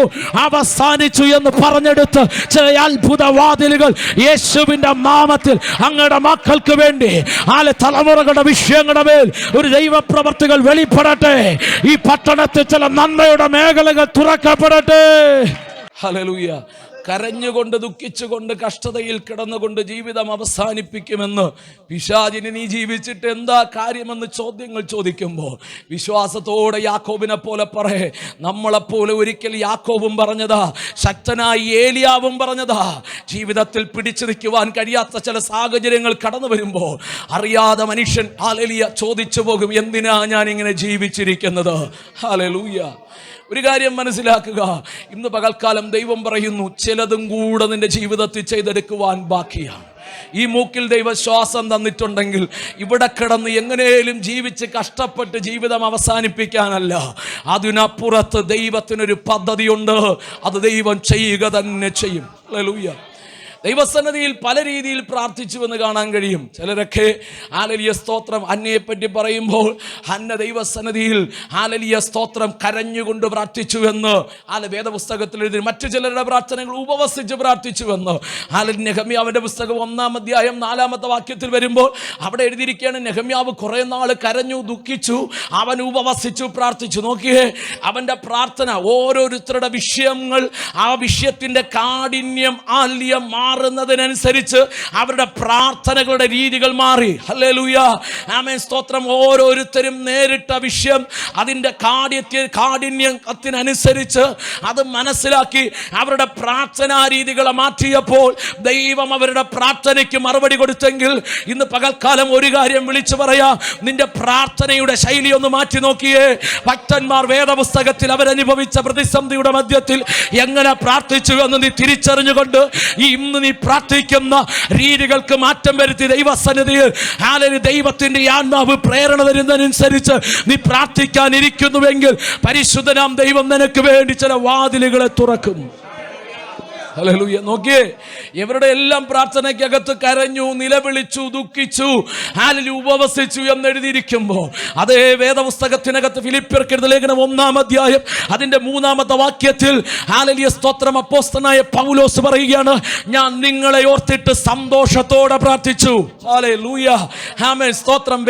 അവസാനിച്ചു എന്ന് പറഞ്ഞെടുത്ത് ചില അത്ഭുത വാതിലുകൾ യേശുവിന്റെ നാമത്തിൽ അങ്ങയുടെ മക്കൾക്ക് വേണ്ടി തലമുറകളുടെ വിഷയങ്ങളുടെ മേൽ ഒരു ദൈവപ്രവർത്തികൾ വെളിപ്പെടട്ടെ. ഈ പട്ടണത്തിൽ ചില നന്മയുടെ മേഖലകൾ തുറക്കപ്പെടട്ടെ. ഹല്ലേലൂയ. കരഞ്ഞുകൊണ്ട് ദുഃഖിച്ചുകൊണ്ട് കഷ്ടതയിൽ കിടന്നുകൊണ്ട് ജീവിതം അവസാനിപ്പിക്കുമെന്ന് പിശാചിന് നീ ജീവിച്ചിട്ട് എന്താ കാര്യമെന്ന് ചോദ്യങ്ങൾ ചോദിക്കുമ്പോൾ വിശ്വാസത്തോടെ യാക്കോബിനെ പോലെ പറയേ. നമ്മളെപ്പോലെ ഒരിക്കൽ യാക്കോബും പറഞ്ഞതാ, ശക്തനായി ഏലിയാവും പറഞ്ഞതാ, ജീവിതത്തിൽ പിടിച്ചു നിൽക്കുവാൻ കഴിയാത്ത ചില സാഹചര്യങ്ങൾ കടന്നു വരുമ്പോൾ അറിയാതെ മനുഷ്യൻ ഹല്ലേലൂയ ചോദിച്ചു പോകും, എന്തിനാ ഞാൻ ഇങ്ങനെ ജീവിച്ചിരിക്കുന്നത്? ഹല്ലേലൂയ. ഒരു കാര്യം മനസ്സിലാക്കുക, ഇന്ന് പകൽക്കാലം ദൈവം പറയുന്നു, ചിലതും കൂടെ നിന്റെ ജീവിതത്തിൽ ചെയ്തെടുക്കുവാൻ ബാക്കിയാണ്. ഈ മൂക്കിൽ ദൈവശ്വാസം തന്നിട്ടുണ്ടെങ്കിൽ ഇവിടെ കിടന്ന് എങ്ങനെയും ജീവിച്ച് കഷ്ടപ്പെട്ട് ജീവിതം അവസാനിപ്പിക്കാനല്ല, അതിനപ്പുറത്ത് ദൈവത്തിനൊരു പദ്ധതിയുണ്ട്. അത് ദൈവം ചെയ്യുക തന്നെ ചെയ്യും. ഹല്ലേലൂയ. ദൈവസന്നിധിയിൽ പല രീതിയിൽ പ്രാർത്ഥിച്ചുവെന്ന് കാണാൻ കഴിയും. ചിലരൊക്കെ ഹല്ലേലൂയ സ്തോത്രം അന്നയെപ്പറ്റി പറയുമ്പോൾ ഹന്ന ദൈവസന്നിധിയിൽ ഹല്ലേലൂയ സ്തോത്രം കരഞ്ഞുകൊണ്ട് പ്രാർത്ഥിച്ചുവെന്ന് വേദപുസ്തകത്തിൽ എഴുതി. മറ്റു ചിലരുടെ പ്രാർത്ഥനകൾ ഉപവസിച്ച് പ്രാർത്ഥിച്ചുവെന്ന് നെഹമ്യാവിന്റെ പുസ്തകം 1-ാം അധ്യായം 4-ാമത്തെ വാക്യത്തിൽ വരുമ്പോൾ അവിടെ എഴുതിയിരിക്കുകയാണ്, നെഹമ്യാവ് കുറെ നാൾ കരഞ്ഞു ദുഃഖിച്ചു, അവൻ ഉപവസിച്ചു പ്രാർത്ഥിച്ചു. നോക്കിയേ, അവന്റെ പ്രാർത്ഥന ഓരോരുത്തരുടെ വിഷയങ്ങൾ, ആ വിഷയത്തിന്റെ കാഠിന്യം മാറുന്നതിനനുസരിച്ച് അവരുടെ പ്രാർത്ഥനകളുടെ രീതികൾ മാറി. ഹല്ലേലൂയ, ആമേൻ, സ്തോത്രം. ഓരോരുത്തരും നേരിട്ട വിഷയം അതിൻ്റെ കാഠിന്യത്തിനനുസരിച്ച് അത് മനസ്സിലാക്കി അവരുടെ പ്രാർത്ഥനാ രീതികളെ മാറ്റിയപ്പോൾ ദൈവം അവരുടെ പ്രാർത്ഥനയ്ക്ക് മറുപടി കൊടുത്തെങ്കിൽ ഇന്ന് പകൽക്കാലം ഒരു കാര്യം വിളിച്ചു പറയാ, നിന്റെ പ്രാർത്ഥനയുടെ ശൈലി ഒന്ന് മാറ്റി നോക്കിയേ. ഭക്തന്മാർ വേദപുസ്തകത്തിൽ അവരനുഭവിച്ച പ്രതിസന്ധിയുടെ മധ്യത്തിൽ എങ്ങനെ പ്രാർത്ഥിച്ചു എന്ന് നീ തിരിച്ചറിഞ്ഞുകൊണ്ട് ഇന്ന് നീ പ്രാർത്ഥിക്കുന്ന രീതികൾക്ക് മാറ്റം വരുത്തി ദൈവസന്നിധിയിൽ ദൈവത്തിന്റെ ആത്മാവ് പ്രേരണ തരുന്നതിനനുസരിച്ച് നീ പ്രാർത്ഥിക്കാനിരിക്കുന്നുവെങ്കിൽ പരിശുദ്ധനാം ദൈവം നിനക്ക് വേണ്ടി ചില വാതിലുകളെ തുറക്കും. ഹല്ലേലൂയ. നോക്കിയേ, ഇവരുടെ എല്ലാം പ്രാർത്ഥനയ്ക്കകത്ത് കരഞ്ഞു, നിലവിളിച്ചു, ദുഃഖിച്ചു, ഹല്ലേലൂയ, ഉപവസിച്ചു എന്നെഴുതിയിരിക്കുമ്പോൾ അതേ വേദപുസ്തകത്തിനകത്ത് ഫിലിപ്പിയർക്ക് എഴുതിയ ലേഖനം 1-ാം അധ്യായം അതിന്റെ 3-ാമത്തെ വാക്യത്തിൽ ഹല്ലേലൂയ സ്തോത്രം അപ്പോസ്തലനായ പൗലോസ് പറയുകയാണ്, ഞാൻ നിങ്ങളെ ഓർത്തിട്ട് സന്തോഷത്തോടെ പ്രാർത്ഥിച്ചു. ഹല്ലേലൂയ, ആമേൻ, സ്തോത്രം.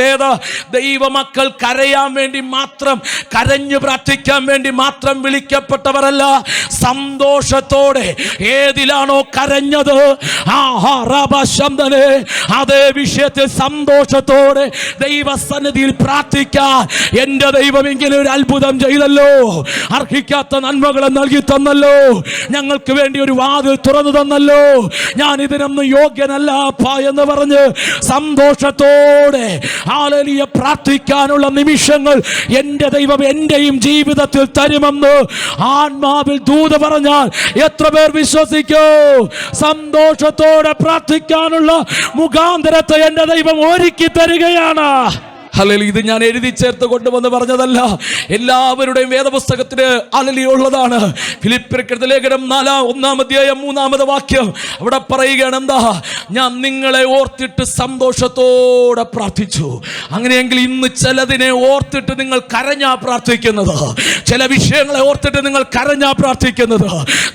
ദൈവമക്കൾ കരയാൻ വേണ്ടി മാത്രം, കരഞ്ഞു പ്രാർത്ഥിക്കാൻ വേണ്ടി മാത്രം വിളിക്കപ്പെട്ടവരല്ല. സന്തോഷത്തോടെ ഏതിലാണോ കരഞ്ഞത് അതേ വിഷയത്തിൽ സന്തോഷത്തോടെ ദൈവസന്നിധിയിൽ പ്രാർത്ഥിക്കാൻ എന്റെ ദൈവം ഇങ്ങനെ ഒരു അത്ഭുതം ചെയ്തല്ലോ, അർഹിക്കാത്ത നന്മകളെ നൽകി തന്നല്ലോ, ഞങ്ങൾക്ക് വേണ്ടി ഒരു വാതിൽ തുറന്നു തന്നല്ലോ, ഞാൻ ഇതിനൊന്നും യോഗ്യനല്ല എന്ന് പറഞ്ഞ് സന്തോഷത്തോടെ ഹല്ലേലൂയ പ്രാർത്ഥിക്കാനുള്ള നിമിഷങ്ങൾ എന്റെ ദൈവം എന്റെയും ജീവിതത്തിൽ തരുമെന്ന് ആത്മാവിൽ ദൂത് പറഞ്ഞാൽ എത്ര പേർ വിശ്വസിക്കൂ? സന്തോഷത്തോടെ പ്രാർത്ഥിക്കാനുള്ള മുഖാന്തരത്തെ എന്റെ ദൈവം ഒരുക്കി തരികയാണ്. ഹല്ലേലൂയ. ഇത് ഞാൻ എഴുതി ചേർത്ത് കൊണ്ടുവന്ന് പറഞ്ഞതല്ല, എല്ലാവരുടെയും വേദപുസ്തകത്തിന് ഹല്ലേലൂയ ഉള്ളതാണ്. ഫിലിപ്പിയർക്ക് എഴുതിയ ലേഖനം 1-ാം അധ്യായം 3-ാമത്തെ വാക്യം അവിടെ പറയുകയാണ്, എന്താ? ഞാൻ നിങ്ങളെ ഓർത്തിട്ട് സന്തോഷത്തോടെ പ്രാർത്ഥിച്ചു. അങ്ങനെയെങ്കിൽ ഇന്ന് ചിലതിനെ ഓർത്തിട്ട് നിങ്ങൾ കരഞ്ഞാ പ്രാർത്ഥിക്കുന്നത്, ചില വിഷയങ്ങളെ ഓർത്തിട്ട് നിങ്ങൾ കരഞ്ഞാ പ്രാർത്ഥിക്കുന്നത്.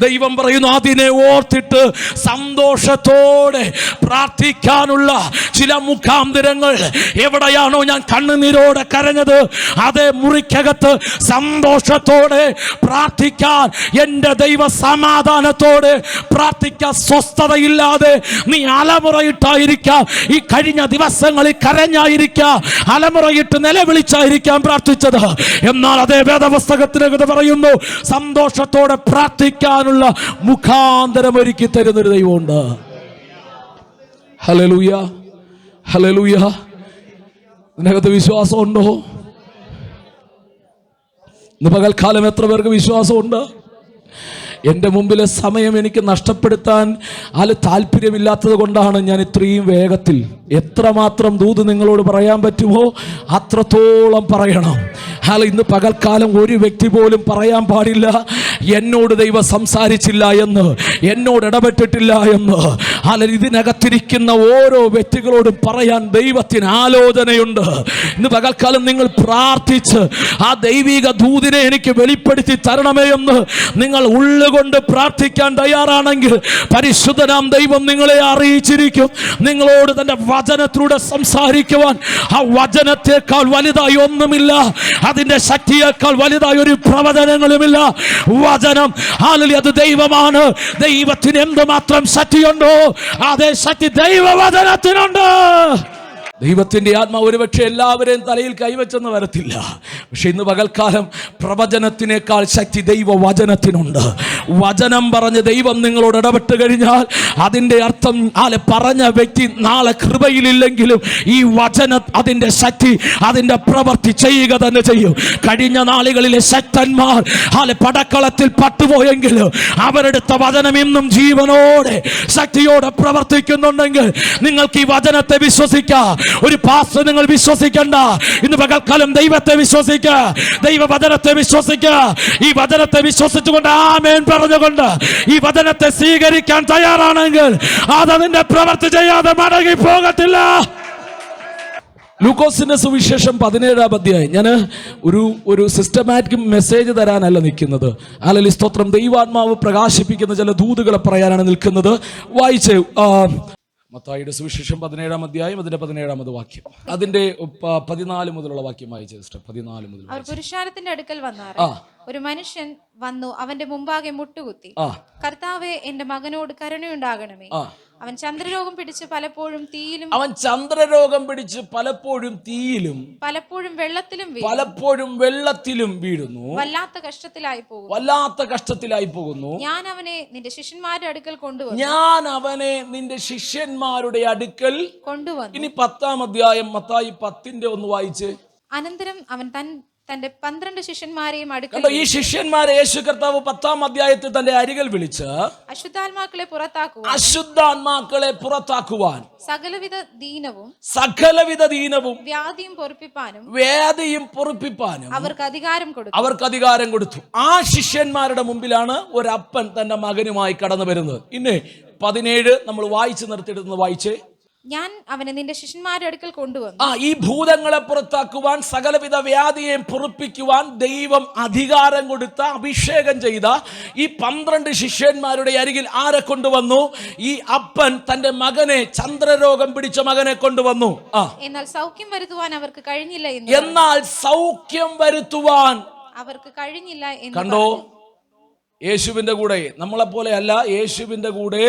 ദൈവം പറയുന്നു, അതിനെ ഓർത്തിട്ട് സന്തോഷത്തോടെ പ്രാർത്ഥിക്കാനുള്ള ചില മുഖാന്തരങ്ങൾ എവിടെയാണോ ഞാൻ കണ്ണുനീരോടെ കരഞ്ഞത്, അതേ മുറിക്കകത്ത് സന്തോഷത്തോടെ പ്രാർത്ഥിക്കാൻ എന്റെ ദൈവ സമാധാനത്തോടെ പ്രാർത്ഥിക്കാൻ സ്വസ്ഥതയില്ലാതെ നീ അലമുറയിട്ടായിരിക്കാം ഈ കഴിഞ്ഞ ദിവസങ്ങളിൽ കരഞ്ഞായിരിക്കാം, അലമുറയിട്ട് നിലവിളിച്ചായിരിക്കാം പ്രാർത്ഥിച്ചത്. എന്നാൽ അതേ വേദപുസ്തകത്തിനകത്ത് പറയുന്നു, സന്തോഷത്തോടെ പ്രാർത്ഥിക്കാനുള്ള മുഖാന്തരം ഒരുക്കി തരുന്നൊരു ദൈവമുണ്ട്. Hallelujah, hallelujah. ഇതിനകത്ത് വിശ്വാസമുണ്ടോ? ഇന്ന് പകൽക്കാലം എത്ര പേർക്ക് വിശ്വാസമുണ്ട്? എൻ്റെ മുമ്പിലെ സമയം എനിക്ക് നഷ്ടപ്പെടുത്താൻ താല്പര്യമില്ലാത്തത് കൊണ്ടാണ് ഞാൻ ഇത്രയും വേഗത്തിൽ എത്രമാത്രം ദൂത് നിങ്ങളോട് പറയാൻ പറ്റുമോ അത്രത്തോളം പറയണം. ഇന്ന് പകൽക്കാലം ഒരു വ്യക്തി പോലും പറയാൻ പാടില്ല എന്നോട് ദൈവം സംസാരിച്ചില്ല എന്ന്, എന്നോട് ഇടപെട്ടിട്ടില്ല എന്ന്. ഇതിനകത്തിരിക്കുന്ന ഓരോ വ്യക്തികളോടും പറയാൻ ദൈവത്തിന് ആലോചനയുണ്ട്. ഇന്ന് പകൽക്കാലം നിങ്ങൾ പ്രാർത്ഥിച്ച് ആ ദൈവിക ദൂതിനെ എനിക്ക് വെളിപ്പെടുത്തി തരണമേ എന്ന് നിങ്ങൾ ഉള്ളുകൊണ്ട് പ്രാർത്ഥിക്കാൻ തയ്യാറാണെങ്കിൽ പരിശുദ്ധനാം ദൈവം നിങ്ങളെ അറിയിച്ചിരിക്കും. നിങ്ങളോട് തന്റെ വചനത്തിലൂടെ സംസാരിക്കുവാൻ ആ വചനത്തെക്കാൾ വലുതായി ഒന്നുമില്ല, അതിന്റെ ശക്തിയേക്കാൾ വലുതായി ഒരു പ്രവചനങ്ങളുമില്ല. വചനം അത് ദൈവമാണ്. ദൈവത്തിന് എന്തുമാത്രം ശക്തിയുണ്ടോ അതേ ശക്തി ദൈവവചനത്തിനുണ്ട്. ദൈവത്തിന്റെ ആത്മാവ് ഒരുപക്ഷെ എല്ലാവരെയും തലയിൽ കൈവച്ചെന്ന് വരത്തില്ല, പക്ഷെ ഇന്ന് പകൽക്കാലം പ്രവചനത്തിനേക്കാൾ ശക്തി ദൈവവചനത്തിനുണ്ട്. വചനം പറഞ്ഞ് ദൈവം നിങ്ങളോട് ഇടപെട്ട് കഴിഞ്ഞാൽ അതിൻ്റെ അർത്ഥം പറഞ്ഞ വ്യക്തി നാളെ കൃപയിലില്ലെങ്കിലും ഈ വചനം അതിൻ്റെ ശക്തി, അതിൻ്റെ പ്രവൃത്തി ചെയ്യുക തന്നെ ചെയ്യും. കഴിഞ്ഞ നാളുകളിലെ ശക്തന്മാർ പടക്കളത്തിൽ പട്ടുപോയെങ്കിലും അവരെടുത്ത വചനം ഇന്നും ജീവനോടെ ശക്തിയോടെ പ്രവർത്തിക്കുന്നുണ്ടെങ്കിൽ നിങ്ങൾക്ക് ഈ വചനത്തെ വിശ്വസിക്കാം. ഒരു പാസ്റ്റർ നിങ്ങൾ വിശ്വസിക്കണ്ട, ഇന്ന് പകൽക്കാലം ദൈവത്തെ വിശ്വസിക്കുക, ദൈവവചനത്തെ വിശ്വസിക്കുക. ഈ വചനത്തെ വിശ്വസിച്ചുകൊണ്ട് ആമേൻ പറഞ്ഞുകൊണ്ട് ഈ വചനത്തെ സ്വീകരിക്കാൻ തയ്യാറാണെങ്കിൽ അതതിന്റെ പ്രവൃത്തി ചെയ്യാതെ മടങ്ങി പോകത്തില്ല. ലൂക്കോസിന്റെ സുവിശേഷം 17-ാം അധ്യായം. ഞാൻ ഒരു സിസ്റ്റമാറ്റിക് മെസ്സേജ് തരാനല്ല നിൽക്കുന്നത്, അല്ലെങ്കിൽ സ്തോത്രം ദൈവാത്മാവ് പ്രകാശിപ്പിക്കുന്ന ചില ദൂതുകളെ പറയാനാണ് നിൽക്കുന്നത്. വായിച്ച് മത്തായിയുടെ സുവിശേഷം 17-ാം അധ്യായം അതിന്റെ 17-ാമത് വാക്യം, അതിന്റെ 14 മുതലുള്ള വാക്യം വായിച്ചു സിസ്റ്റർ. 14 മുതൽ. അവർ പുരുഷാരത്തിന്റെ അടുക്കൽ വന്നാർ. ഒരു മനുഷ്യൻ വന്നു അവന്റെ മുമ്പാകെ മുട്ടുകുത്തി, കർത്താവേ, എന്റെ മകനോട് കരുണയുണ്ടാകണമേ. അവൻ ചന്ദ്രരോഗം പിടിച്ച് പലപ്പോഴും തീയിലും പലപ്പോഴും വെള്ളത്തിലും വീഴുന്നു. വല്ലാത്ത കഷ്ടത്തിലായി പോകുന്നു. ഞാൻ അവനെ നിന്റെ ശിഷ്യന്മാരുടെ അടുക്കൽ കൊണ്ടുവന്നു. ഇനി 10-ാം അധ്യായം മത്തായി 10-ന്റെ ഒന്ന് വായിച്ച്. അനന്തരം അവൻ തന്റെ 12 ശിഷ്യന്മാരെയും അടുക്കൽ ഈ ശിഷ്യന്മാരെ യേശു കർത്താവ് 10-ാം അധ്യായത്തിൽ തന്റെ അരികിൽ വിളിച്ച് അശുദ്ധാത്മാക്കളെ പുറത്താക്കുവാൻ സകലവിധ ദീനവും വ്യാധിയും പൊറുപ്പിപ്പാനും അവർക്ക് അധികാരം കൊടുത്തു. ആ ശിഷ്യന്മാരുടെ മുമ്പിലാണ് ഒരപ്പൻ തന്റെ മകനുമായി കടന്നു വരുന്നത്. ഇന്ന് 17 നമ്മൾ വായിച്ചു നിർത്തിയിടുന്നത് വായിച്ചേ. ഞാൻ അവനെ നിന്റെ ശിഷ്യന്മാരുടെ അടുക്കൽ കൊണ്ടുവന്നു. ഈ ഭൂതങ്ങളെ പുറത്താക്കുവാൻ, സകലവിധ വ്യാധിയെയും പൊറുപ്പിക്കുവാൻ ദൈവം അധികാരം കൊടുത്ത, അഭിഷേകം ചെയ്ത ഈ 12 ശിഷ്യന്മാരുടെ അരികിൽ ആരെ കൊണ്ടുവന്നു? ഈ അപ്പൻ തന്റെ മകനെ, ചന്ദ്രരോഗം പിടിച്ച മകനെ കൊണ്ടുവന്നു. എന്നാൽ സൗഖ്യം വരുത്തുവാൻ അവർക്ക് കഴിഞ്ഞില്ല എന്ന് കണ്ടോ? യേശുവിന്റെ കൂടെ, നമ്മളെ പോലെ അല്ല, യേശുവിന്റെ കൂടെ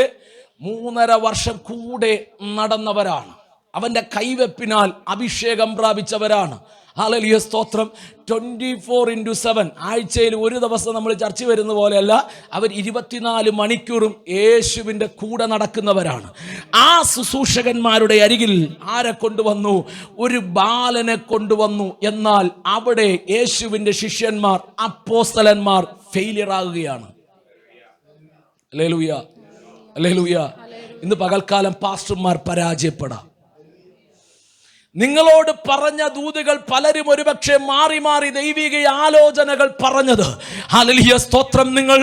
3.5 വർഷം കൂടെ നടന്നവരാണ്. അവന്റെ കൈവെപ്പിനാൽ അഭിഷേകം പ്രാപിച്ചവരാണ്. ഹല്ലേലൂയ, സ്തോത്രം. 24/7 ആഴ്ചയിൽ ഒരു ദിവസം നമ്മൾ ചർച്ച വരുന്ന പോലെയല്ല, അവർ 24 മണിക്കൂറും യേശുവിൻ്റെ കൂടെ നടക്കുന്നവരാണ്. ആ ശുശ്രൂഷകന്മാരുടെ അരികിൽ ആരെ കൊണ്ടുവന്നു? ഒരു ബാലനെ കൊണ്ടുവന്നു. എന്നാൽ അവിടെ യേശുവിൻ്റെ ശിഷ്യന്മാർ, അപ്പോസ്തലന്മാർ ഫെയിലിയർ ആകുകയാണ്. Hallelujah, hallelujah. ഇന്ന് പകൽക്കാലം പാസ്റ്റർമാർ പരാജയപ്പെടാം. നിങ്ങളോട് പറഞ്ഞ ദൂതുകൾ പലരും ഒരുപക്ഷെ മാറി മാറി ദൈവിക ആലോചനകൾ പറഞ്ഞത്. ഹല്ലേലൂയ, സ്തോത്രം. നിങ്ങൾ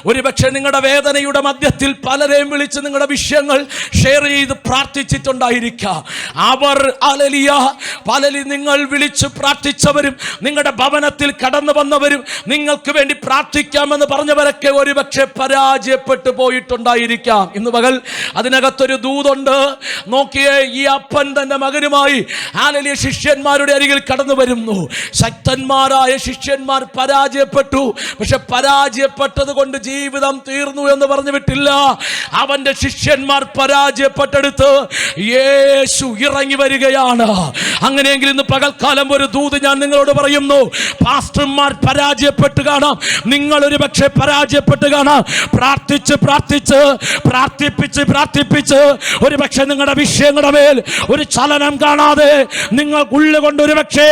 ഒരുപക്ഷെ നിങ്ങളുടെ വേദനയുടെ മധ്യത്തിൽ പലരെയും വിളിച്ച് നിങ്ങളുടെ വിഷയങ്ങൾ ഷെയർ ചെയ്ത് പ്രാർത്ഥിച്ചിട്ടുണ്ടായിരിക്കാം. അവർ ഹല്ലേലൂയ, പലരും നിങ്ങൾ വിളിച്ച് പ്രാർത്ഥിച്ചവരും നിങ്ങളുടെ ഭവനത്തിൽ കടന്നു വന്നവരും നിങ്ങൾക്ക് വേണ്ടി പ്രാർത്ഥിക്കാമെന്ന് പറഞ്ഞവരൊക്കെ ഒരുപക്ഷെ പരാജയപ്പെട്ടു പോയിട്ടുണ്ടായിരിക്കാം. ഇന്ന് പകൽ അതിനകത്തൊരു ദൂതുണ്ട്. നോക്കിയേ, ഈ അപ്പൻ തന്റെ മകനുമായി ഹല്ലേലൂയ ശിഷ്യന്മാരുടെ അരികിൽ കടന്നു വരുന്നു. ശക്തന്മാരായ ശിഷ്യന്മാർ പരാജയപ്പെട്ടു. പക്ഷെ പരാജയപ്പെട്ടത് കൊണ്ട് ജീവിതം തീർന്നു എന്ന് പറഞ്ഞു വിട്ടില്ല. അവന്റെ ശിഷ്യന്മാർ പരാജയപ്പെട്ടെടുത്ത് യേശു ഇറങ്ങി വരികയാണ്. അങ്ങനെയെങ്കിൽ ഇന്ന് പകൽക്കാലം ഒരു ദൂത് ഞാൻ നിങ്ങളോട് പറയുന്നു. പാസ്റ്റർമാർ പരാജയപ്പെട്ട് കാണാം, നിങ്ങൾ ഒരു പക്ഷേ പരാജയപ്പെട്ട് കാണാം. പ്രാർത്ഥിപ്പിച്ച് ഒരു പക്ഷേ നിങ്ങളുടെ വിഷയങ്ങളുടെ മേൽ ഒരു ചലനം കാണാതെ നിങ്ങൾക്കുള്ളുകൊണ്ട് ഒരു പക്ഷേ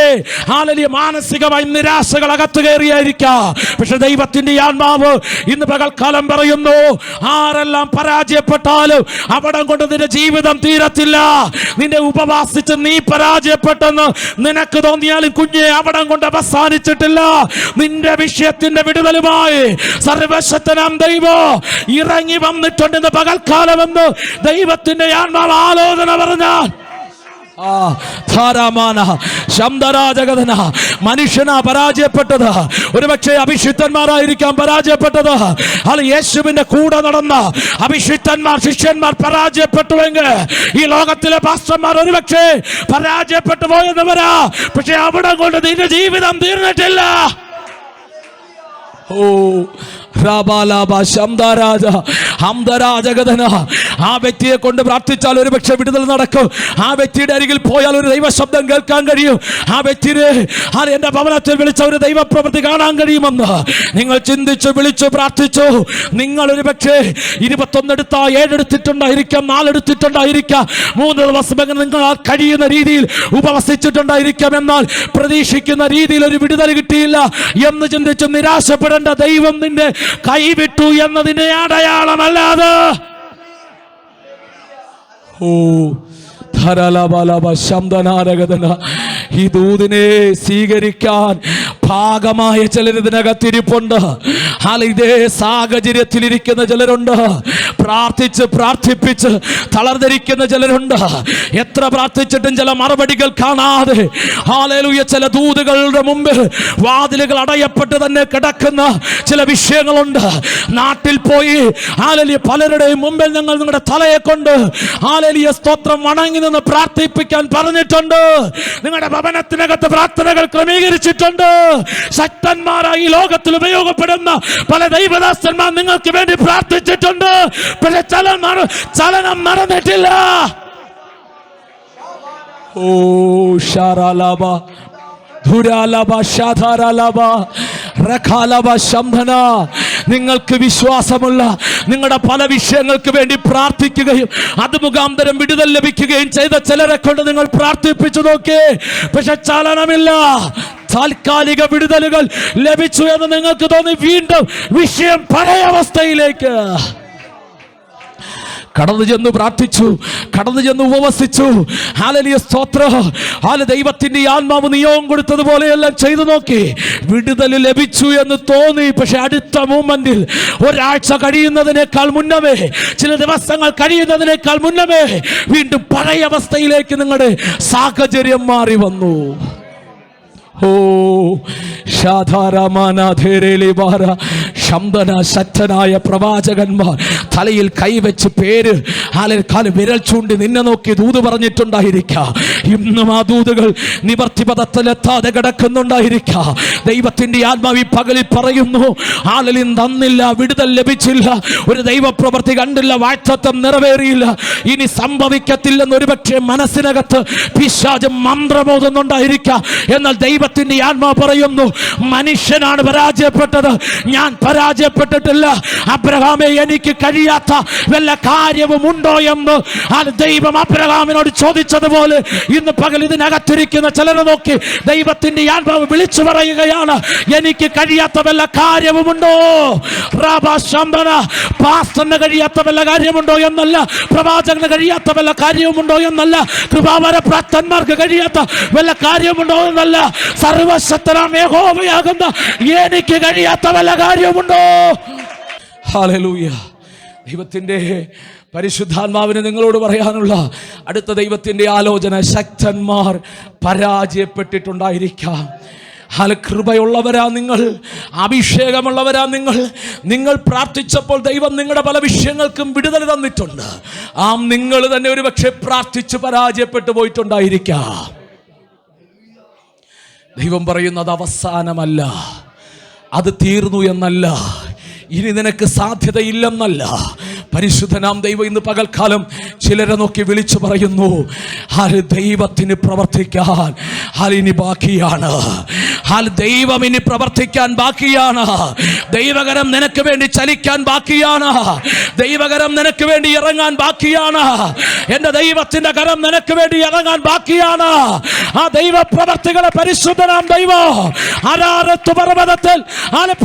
ഹല്ലേലൂയ മാനസികമായി നിരാശകൾ അകത്ത് കയറിയായിരിക്കാം. പക്ഷെ ദൈവത്തിന്റെ ആത്മാവ് ഇന്ന് പകൽക്കാലം പറയുന്നു, ആരെല്ലാം പരാജയപ്പെട്ടാലും അവിടം കൊണ്ട് നിന്റെ ജീവിതം തീരത്തില്ല. നിന്നെ ഉപവാസിച്ച് നീ പരാജയപ്പെട്ടെന്ന് നിനക്ക് തോന്നിയാലും കുഞ്ഞെ, അവിടം കൊണ്ട് അവസാനിച്ചിട്ടില്ല. നിന്റെ വിഷയത്തിന്റെ വിടുതലുമായി സർവശക്തനാം ദൈവം ഇറങ്ങി വന്നിട്ടുണ്ടെന്ന് പകൽക്കാലമെന്ന് ദൈവത്തിന്റെ ആത്മാവ് ആലോചന പറഞ്ഞാൽ മനുഷ്യനാ പരാജയപ്പെട്ടത്. ഒരുപക്ഷെ അഭിഷിക്തന്മാരായിരിക്കാം പരാജയപ്പെട്ടത്. അല്ല, യേശുവിന്റെ കൂടെ നടന്ന അഭിഷിക്തന്മാർ, ശിഷ്യന്മാർ പരാജയപ്പെട്ടുവെങ്കിൽ ഈ ലോകത്തിലെ പാസ്റ്റർമാർ ഒരുപക്ഷെ പരാജയപ്പെട്ടു പോയെന്ന് വരാ. പക്ഷെ അവിടെ കൊണ്ട് നിന്റെ ജീവിതം തീർന്നിട്ടില്ല. ആ വ്യക്തിയെ കൊണ്ട് പ്രാർത്ഥിച്ചാൽ ഒരുപക്ഷെ വിടുതൽ നടക്കും. ആ വ്യക്തിയുടെ അരികിൽ പോയാൽ ഒരു ദൈവ ശബ്ദം കേൾക്കാൻ കഴിയും. ആ വ്യക്തിയെ എന്റെ ഭവനത്തിൽ വിളിച്ച ഒരു ദൈവപ്രവൃത്തി കാണാൻ കഴിയുമെന്ന് നിങ്ങൾ ചിന്തിച്ചു വിളിച്ചു പ്രാർത്ഥിച്ചു. നിങ്ങൾ ഒരുപക്ഷെ 21 എടുത്താ 7 എടുത്തിട്ടുണ്ടായിരിക്കാം, 4 എടുത്തിട്ടുണ്ടായിരിക്കാം, 3 ദിവസം നിങ്ങൾ കഴിയുന്ന രീതിയിൽ ഉപവസിച്ചിട്ടുണ്ടായിരിക്കാം. എന്നാൽ പ്രതീക്ഷിക്കുന്ന രീതിയിൽ ഒരു വിടുതൽ കിട്ടിയില്ല എന്ന് ചിന്തിച്ച് നിരാശപ്പെടേണ്ട. ദൈവം നിന്റെ കൈവിട്ടു എന്നതിന്റെ അടയാളമല്ലാതെ ഈ ദൂതിനെ സ്വീകരിക്കാൻ ഭാഗമായ ചിലരിതിനകത്തിരിപ്പുണ്ട്. ഇതേ സാഹചര്യത്തിലിരിക്കുന്ന ചിലരുണ്ട്. പ്രാർത്ഥിപ്പിച്ച് തളർന്നിരിക്കുന്ന ചിലരുണ്ട്. എത്ര പ്രാർത്ഥിച്ചിട്ടും ചില മറുപടികൾ കാണാതെ ഹല്ലേലൂയ ചില ദൂതുകളുടെ മുമ്പിൽ വാതിലുകൾ അടയപ്പെട്ട് തന്നെ കിടക്കുന്ന ചില വിഷയങ്ങളുണ്ട്. നാട്ടിൽ പോയി ഹല്ലേലൂയ പലരുടെയും മുമ്പിൽ ഞങ്ങൾ നിങ്ങളുടെ തലയെ കൊണ്ട് ഹല്ലേലൂയ സ്തോത്രം വണങ്ങി നിന്ന് പ്രാർത്ഥിപ്പിക്കാൻ പറഞ്ഞിട്ടുണ്ട്. നിങ്ങളുടെ ഭവനത്തിനകത്ത് പ്രാർത്ഥനകൾ ക്രമീകരിച്ചിട്ടുണ്ട്. ശക്തന്മാരായി ലോകത്തിൽ ഉപയോഗപ്പെടുന്ന പല ദൈവദാസന്മാർ നിങ്ങൾക്ക് വേണ്ടി പ്രാർത്ഥിച്ചിട്ടുണ്ട്. പക്ഷെ ചലനം നടന്നിട്ടില്ല. നിങ്ങൾക്ക് വിശ്വാസമുള്ള നിങ്ങളുടെ പല വിഷയങ്ങൾക്ക് വേണ്ടി പ്രാർത്ഥിക്കുകയും അത് മുഖാന്തരം വിടുതൽ ലഭിക്കുകയും ചെയ്ത ചിലരെ കൊണ്ട് നിങ്ങൾ പ്രാർത്ഥിപ്പിച്ചു നോക്കി. പക്ഷെ ചലനമില്ല. താൽക്കാലിക വിടുതലുകൾ ലഭിച്ചു എന്ന് നിങ്ങൾക്ക് തോന്നി, വീണ്ടും വിഷയം പഴയ അവസ്ഥയിലേക്ക് കടന്നു ചെന്ന് പ്രാർത്ഥിച്ചു, കടന്നു ചെന്ന് ഉപവസിച്ചു. ഹല്ലേലൂയ, സ്തോത്രം. ദൈവത്തിന്റെ ആത്മാവ് നിയോഗം കൊടുത്തതുപോലെയെല്ലാം ചെയ്തു നോക്കി, വിടുതൽ ലഭിച്ചു എന്ന് തോന്നി. പക്ഷെ അടുത്ത മൂമെന്റിൽ, ഒരാഴ്ച കഴിയുന്നതിനേക്കാൾ മുന്നമേ, ചില ദിവസങ്ങൾ കഴിയുന്നതിനേക്കാൾ മുന്നമേ വീണ്ടും പഴയ അവസ്ഥയിലേക്ക് നിങ്ങളുടെ സാഹചര്യം മാറി വന്നു. ഓ ശക്തനായ പ്രവാചകന്മാർ തലയിൽ കൈവച്ച് പേര് കാല് വിരൽ ചൂണ്ടി നിന്നെ നോക്കി ദൂത് പറഞ്ഞിട്ടുണ്ടായിരിക്കാം. ഇന്നും ആ ദൂതുകൾ നിവർത്തിപഥത്തിലെത്താതെ കിടക്കുന്നുണ്ടായിരിക്കാം. ദൈവത്തിന്റെ ആത്മാവി പകലിൽ പറയുന്നു, ആളിലും തന്നില്ല, വിടുതൽ ലഭിച്ചില്ല, ഒരു ദൈവപ്രവൃത്തി കണ്ടില്ല, വാഴ്ത്തത്വം നിറവേറിയില്ല, ഇനി സംഭവിക്കത്തില്ലെന്ന് ഒരുപക്ഷെ മനസ്സിനകത്ത് പിശാച് മന്ത്രമോതുന്നുണ്ടായിരിക്കാം. എന്നാൽ ദൈവത്തിന്റെ ആത്മാ പറയുന്നു, മനുഷ്യനാണ് പരാജയപ്പെട്ടത്, ഞാൻ പരാജയപ്പെട്ടിട്ടില്ല. അബ്രഹാമേ, എനിക്ക് കഴിയാത്ത വല്ല കാര്യവും ഉണ്ടോ എന്ന് ദൈവം അബ്രഹാമിനോട് ചോദിച്ചതുപോലെ ഇന്ന് പകൽ ഇതിനകത്തിരിക്കുന്ന ചിലരെ നോക്കി ദൈവത്തിന്റെ ആത്മാവ് വിളിച്ചു പറയുകയാണ്, എനിക്ക് കഴിയാത്ത വല്ല കാര്യവുമുണ്ടോ? പാസ്റ്ററിന് കഴിയാത്ത വല്ല കാര്യമുണ്ടോ എന്നല്ല, പ്രവാചകന് കഴിയാത്ത വല്ല കാര്യവുമുണ്ടോ എന്നല്ല, കൃപാവര പ്രാപ്തന്മാർക്ക് കഴിയാത്ത വല്ല കാര്യമുണ്ടോ എന്നല്ല, സർവശക്തനാം യഹോവയാകുന്ന എനിക്ക് കഴിയാത്ത വല്ല കാര്യമുണ്ടോ? ഹല്ലേലൂയ. ദൈവത്തിന്റെ പരിശുദ്ധാത്മാവിന് നിങ്ങളോട് പറയാനുള്ള അടുത്ത ദൈവത്തിന്റെ ആലോചന, ശക്തന്മാർ പരാജയപ്പെട്ടിട്ടുണ്ടായിരിക്കാം. കൃപയുള്ളവരാ നിങ്ങൾ, അഭിഷേകമുള്ളവരാ നിങ്ങൾ. നിങ്ങൾ പ്രാർത്ഥിച്ചപ്പോൾ ദൈവം നിങ്ങളുടെ പല വിഷയങ്ങൾക്കും വിടുതൽ തന്നിട്ടുണ്ട്. നിങ്ങൾ തന്നെ ഒരു പക്ഷേ പ്രാർത്ഥിച്ച് പരാജയപ്പെട്ടു പോയിട്ടുണ്ടായിരിക്കാം. ദൈവം പറയുന്നത് അവസാനമല്ല, അത് തീർന്നു എന്നല്ല, ഇനി നിനക്ക് സാധ്യതയില്ലെന്നല്ല. പരിശുദ്ധനാം ദൈവം ഇന്ന് പകൽക്കാലം ചിലരെ നോക്കി വിളിച്ചു പറയുന്നു, ദൈവത്തിന് പ്രവർത്തിക്കാൻ ഇനി ബാക്കിയാണ്. ദൈവം ഇനി പ്രവർത്തിക്കാൻ ബാക്കിയാണ്. ദൈവകരം നിനക്ക് വേണ്ടി ചലിക്കാൻ ബാക്കിയാണ്. ദൈവകരം നിനക്ക് വേണ്ടി ഇറങ്ങാൻ ബാക്കിയാണ്. എന്റെ ദൈവത്തിന്റെ കരം നിനക്ക് വേണ്ടി ഇറങ്ങാൻ ബാക്കിയാണ്. ആ ദൈവ പ്രവർത്തികളെ പരിശുദ്ധനാം ദൈവം അരാരത്ത് പർവ്വതത്തിൽ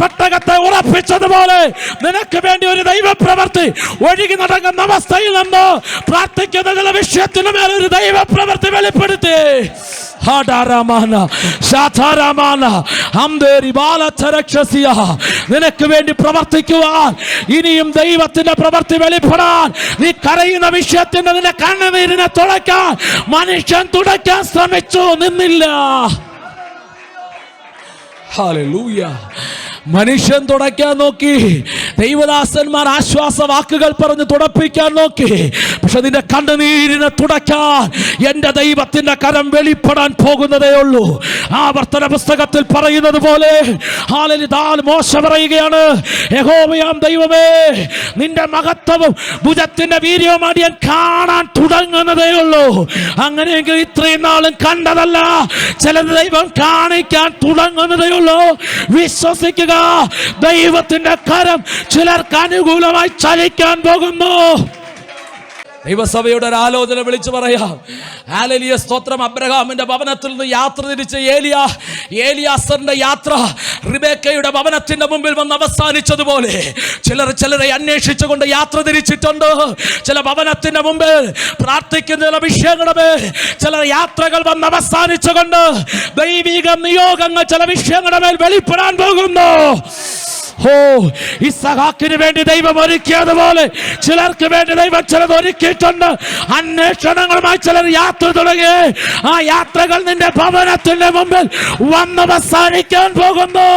പെട്ടകത്തെ ഉറപ്പിച്ചതുപോലെ നിനക്ക് വേണ്ടി ഒരു ദൈവ പ്രവർത്തി ഒഴുകി നടക്കുന്ന അവസ്ഥയിൽ നിന്ന് പ്രാർത്ഥിക്കുന്ന ചില വിഷയത്തിന് മേൽ ഒരു ദൈവ പ്രവർത്തി വെളിപ്പെടുത്തി. നിനക്ക് വേണ്ടി പ്രവർത്തിക്കുവാൻ, ഇനിയും ദൈവത്തിന്റെ പ്രവർത്തി വെളിപ്പെടാൻ, നീ കരയുന്ന വിഷയത്തിന്റെ നിന്റെ കണ്ണുനീരിനെ തുടയ്ക്കാൻ മനുഷ്യൻ തുടയ്ക്കാൻ ശ്രമിച്ചു, നിന്നില്ല. ഹല്ലേലൂയ. മനുഷ്യൻ തുടയ്ക്കാൻ നോക്കി, ദൈവദാസന്മാർ ആശ്വാസ വാക്കുകൾ പറഞ്ഞ് തുടപ്പിക്കാൻ നോക്കി. പക്ഷെ നിന്റെ കണ്ണുനീരിനെ തുടയ്ക്കാൻ എന്റെ ദൈവത്തിന്റെ കരം വെളിപ്പെടാൻ പോകുന്നതേ ഉള്ളൂ. ആവർത്തന പുസ്തകത്തിൽ പറയുന്നത് പോലെ മോശ പറയുകയാണ്, യഹോവയാം ദൈവമേ, നിന്റെ മഹത്വവും ഭുജത്തിന്റെ വീര്യവും ഞാൻ കാണാൻ തുടങ്ങുന്നതേ ഉള്ളൂ. അങ്ങനെയെങ്കിൽ ഇത്രയും നാളും കണ്ടതല്ല, ചിലത് ദൈവം കാണിക്കാൻ തുടങ്ങുന്നതേ ഉള്ളൂ. വിശ്വസിക്കുക, ദൈവത്തിന്റെ കരം ചിലർക്ക് അനുകൂലമായി ചലിക്കാൻ പോകുന്നു. ദൈവസഭയുടെ ഒരു ആലോചന വിളിച്ചു പറയാം. ഹല്ലേലൂയ, സ്തോത്രം. അബ്രഹാമിന്റെ ഭവനത്തിൽ നിന്ന് യാത്ര തിരിച്ച് ഏലിയാസറിന്റെ യാത്ര റിബേക്കയുടെ ഭവനത്തിന്റെ മുമ്പിൽ വന്ന് അവസാനിച്ചതുപോലെ ചിലരെ അന്വേഷിച്ചുകൊണ്ട് യാത്ര തിരിച്ചിട്ടുണ്ട്. ചില ഭവനത്തിന്റെ മുമ്പിൽ പ്രാർത്ഥിക്കുന്ന ചില വിഷയങ്ങളുടെ മേൽ ചില യാത്രകൾ വന്ന് അവസാനിച്ചുകൊണ്ട് ദൈവിക നിയോഗങ്ങൾ ചില വിഷയങ്ങളുടെ മേൽ വെളിപ്പെടാൻ പോകുന്നു. ഇസ്ഹാക്കിന് വേണ്ടി ദൈവം ഒരുക്കിയതുപോലെ ചിലർക്ക് വേണ്ടി ദൈവം ചിലത് ഒരുക്കിയിട്ടുണ്ട്. അന്വേഷണങ്ങളുമായി ചിലർ യാത്ര തുടങ്ങി. ആ യാത്രകൾ നിന്റെ ഭവനത്തിന്റെ മുമ്പിൽ വന്നവസാനിക്കാൻ പോകുന്നു.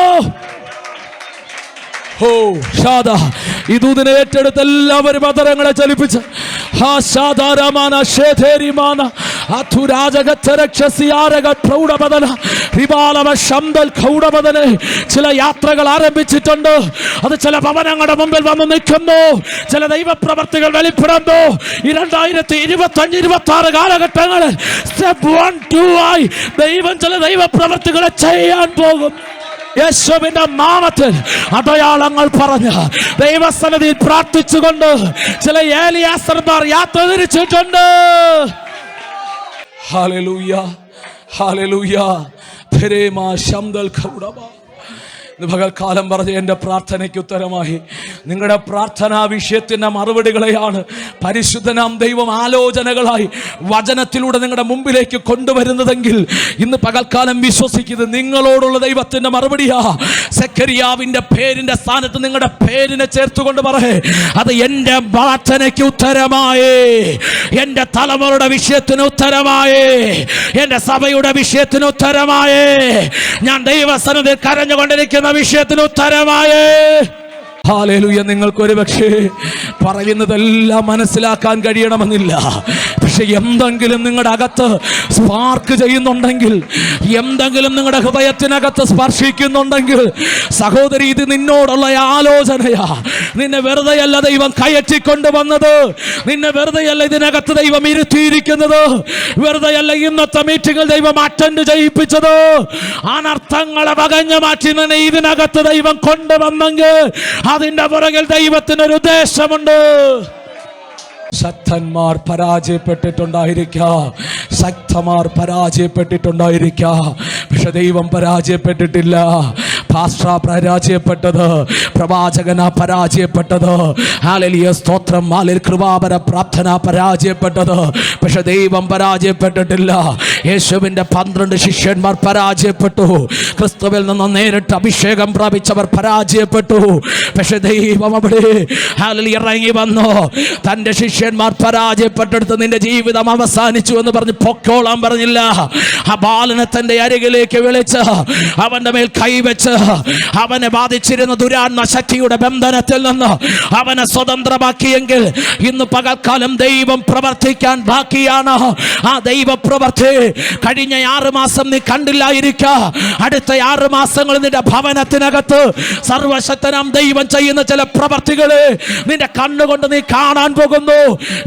ഇതൂതിനെ ഏറ്റെടുത്ത് എല്ലാവരും അതരങ്ങളെ ചലിപ്പിച്ച് ചില യാത്രകൾ ആരംഭിച്ചിട്ടുണ്ട്. അത് ചില ഭവനങ്ങളുടെ മുമ്പിൽ വന്ന് നിൽക്കുന്നു. ചില ദൈവപ്രവർത്തികൾ വെളിപ്പെടുന്നു. 2025-26 കാലഘട്ടങ്ങളിൽ സ്റ്റെപ്പ് 1, 2 ആയി ദൈവം ചില ദൈവപ്രവർത്തികളെ ചെയ്യാൻ പോകും. യേശുവിന്റെ നാമത്തിൽ അടയാളങ്ങൾ പറഞ്ഞ് ദൈവസന്നിധിയിൽ പ്രാർത്ഥിച്ചുകൊണ്ട് ചില ഏലിയാസർമാർ യാത്ര തിരിച്ചിട്ടുണ്ട്. Hallelujah, hallelujah. ഇന്ന് പകൽക്കാലം പറഞ്ഞ് എൻ്റെ പ്രാർത്ഥനയ്ക്ക് ഉത്തരമായി നിങ്ങളുടെ പ്രാർത്ഥനാ വിഷയത്തിൻ്റെ മറുപടികളെയാണ് പരിശുദ്ധനാം ദൈവം ആലോചനകളായി വചനത്തിലൂടെ നിങ്ങളുടെ മുമ്പിലേക്ക് കൊണ്ടുവരുന്നതെങ്കിൽ ഇന്ന് പകൽക്കാലം വിശ്വസിക്കുന്നത് നിങ്ങളോടുള്ള ദൈവത്തിൻ്റെ മറുപടിയാ. സെഖരിയാവിൻ്റെ പേരിൻ്റെ സ്ഥാനത്ത് നിങ്ങളുടെ പേരിനെ ചേർത്തുകൊണ്ട് പറയേ, അത് എൻ്റെ പ്രാർത്ഥനയ്ക്ക് ഉത്തരമായേ, എൻ്റെ തലമുറയുടെ വിഷയത്തിന് ഉത്തരമായേ, എൻ്റെ സഭയുടെ വിഷയത്തിന് ഉത്തരമായേ, ഞാൻ ദൈവസന്നിധിയിൽ കരഞ്ഞുകൊണ്ടിരിക്കുന്ന വിഷയത്തിന് ഉത്തരമായേ. ഹല്ലേലൂയ. നിങ്ങൾക്ക് ഒരു പക്ഷേ പറയുന്നതെല്ലാം മനസ്സിലാക്കാൻ കഴിയണമെന്നില്ല. പക്ഷെ എന്തെങ്കിലും നിങ്ങളുടെ അകത്ത് സ്പാർക്ക് ചെയ്യുന്നുണ്ടെങ്കിൽ, എന്തെങ്കിലും നിങ്ങളുടെ ഹൃദയത്തിനകത്ത് സ്പർശിക്കുന്നുണ്ടെങ്കിൽ, സഹോദരി, ഇത് നിന്നോടുള്ള ആലോചനയാ. നിന്നെ വെറുതെയല്ല ദൈവം കയറ്റിക്കൊണ്ടുവന്നത്, നിന്നെ വെറുതെയല്ല ഇതിനകത്ത് ദൈവം ഇരുത്തിയിരിക്കുന്നത്, വെറുതെയല്ല ഇന്നത്തെ മീറ്റിംഗിൽ ദൈവം അറ്റൻഡ് ചെയ്യിപ്പിച്ചത്. അനർത്ഥങ്ങളെ വകഞ്ഞു മാറ്റി നിന്നെ ഇതിനകത്ത് ദൈവം കൊണ്ടുവന്നെങ്കിൽ അതിന്റെ പുറകിൽ ദൈവത്തിനൊരു ഉദ്ദേശമുണ്ട്. ശക്തന്മാർ പരാജയപ്പെട്ടിട്ടുണ്ടായിരിക്കാം, ശക്തന്മാർ പരാജയപ്പെട്ടിട്ടുണ്ടായിരിക്കാം, പക്ഷെ ദൈവം പരാജയപ്പെട്ടിട്ടില്ല. പാസ്റ്റർ പരാജയപ്പെട്ടത്, പ്രവാചകന പരാജയപ്പെട്ടത്, ഹല്ലേലൂയ സ്തോത്രം, ഹല്ലേലൂയ കൃപാപര പ്രാർത്ഥന പരാജയപ്പെട്ടത്, പക്ഷെ ദൈവം പരാജയപ്പെട്ടിട്ടില്ല. യേശുവിൻ്റെ 12 ശിഷ്യന്മാർ പരാജയപ്പെട്ടു, ക്രിസ്തുവിൽ നിന്ന് നേരിട്ട് അഭിഷേകം പ്രാപിച്ചവർ പരാജയപ്പെട്ടു, പക്ഷെ ദൈവം അവിടെ ഹല്ലേലൂയ ഇറങ്ങി വന്നു. തൻ്റെ ശിഷ്യന്മാർ പരാജയപ്പെട്ടെടുത്ത് നിന്റെ ജീവിതം അവസാനിച്ചു എന്ന് പറഞ്ഞ് പൊക്കോളാൻ പറഞ്ഞില്ല. ആ ബാലനെ തൻ്റെ അരികിലേക്ക് വിളിച്ച് അവൻ്റെ മേൽ കൈവച്ച് അവനെ ബാധിച്ചിരുന്ന ദുരാത്മ ശക്തിയുടെ ബന്ധനത്തിൽ നിന്ന് അവനെ സ്വതന്ത്രമാക്കിയെങ്കിൽ ഇന്ന് പകൽക്കാലം ദൈവം പ്രവർത്തിക്കാൻ ബാക്കിയാണ്. ആ ദൈവ പ്രവർത്തി കഴിഞ്ഞ 6 മാസം നീ കണ്ടില്ലായിരിക്കാം, അടുത്ത 6 മാസങ്ങൾ നിന്റെ ഭവനത്തിനകത്ത് സർവശക്തനാം ദൈവം ചെയ്യുന്ന ചില പ്രവർത്തികളെ നിന്റെ കണ്ണുകൊണ്ട് നീ കാണാൻ പോകുന്നു.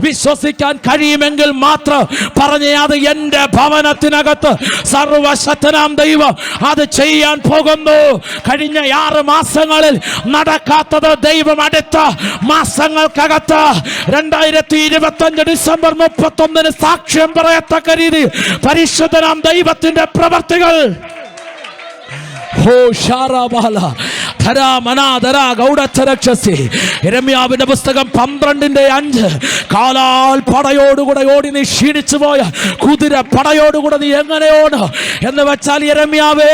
വിശ്വസിക്കാൻ കഴിയുമെങ്കിൽ മാത്രം പറഞ്ഞേ, അത് എൻ്റെ ഭവനത്തിനകത്ത് സർവശക്തനാം ദൈവം അത് ചെയ്യാൻ പോകുന്നു. കഴിഞ്ഞ 6 മാസങ്ങളിൽ നടക്കാത്തത് ദൈവം അടുത്ത മാസങ്ങൾക്കകത്ത് 2025 ഡിസംബർ 31 സാക്ഷ്യം പറയത്തക്ക രീതി പരിശുദ്ധനാം ദൈവത്തിന്റെ പ്രവർത്തികൾ. യിരെമ്യാവിന്റെ പുസ്തകം 12:5 കാലാൽ പടയോടുകൂടെ ഓടി നീ ക്ഷീണിച്ചു പോയ കുതിര പടയോടുകൂടെ നീ എങ്ങനെ ഓട് എന്ന് വെച്ചാൽ, യിരെമ്യാവേ,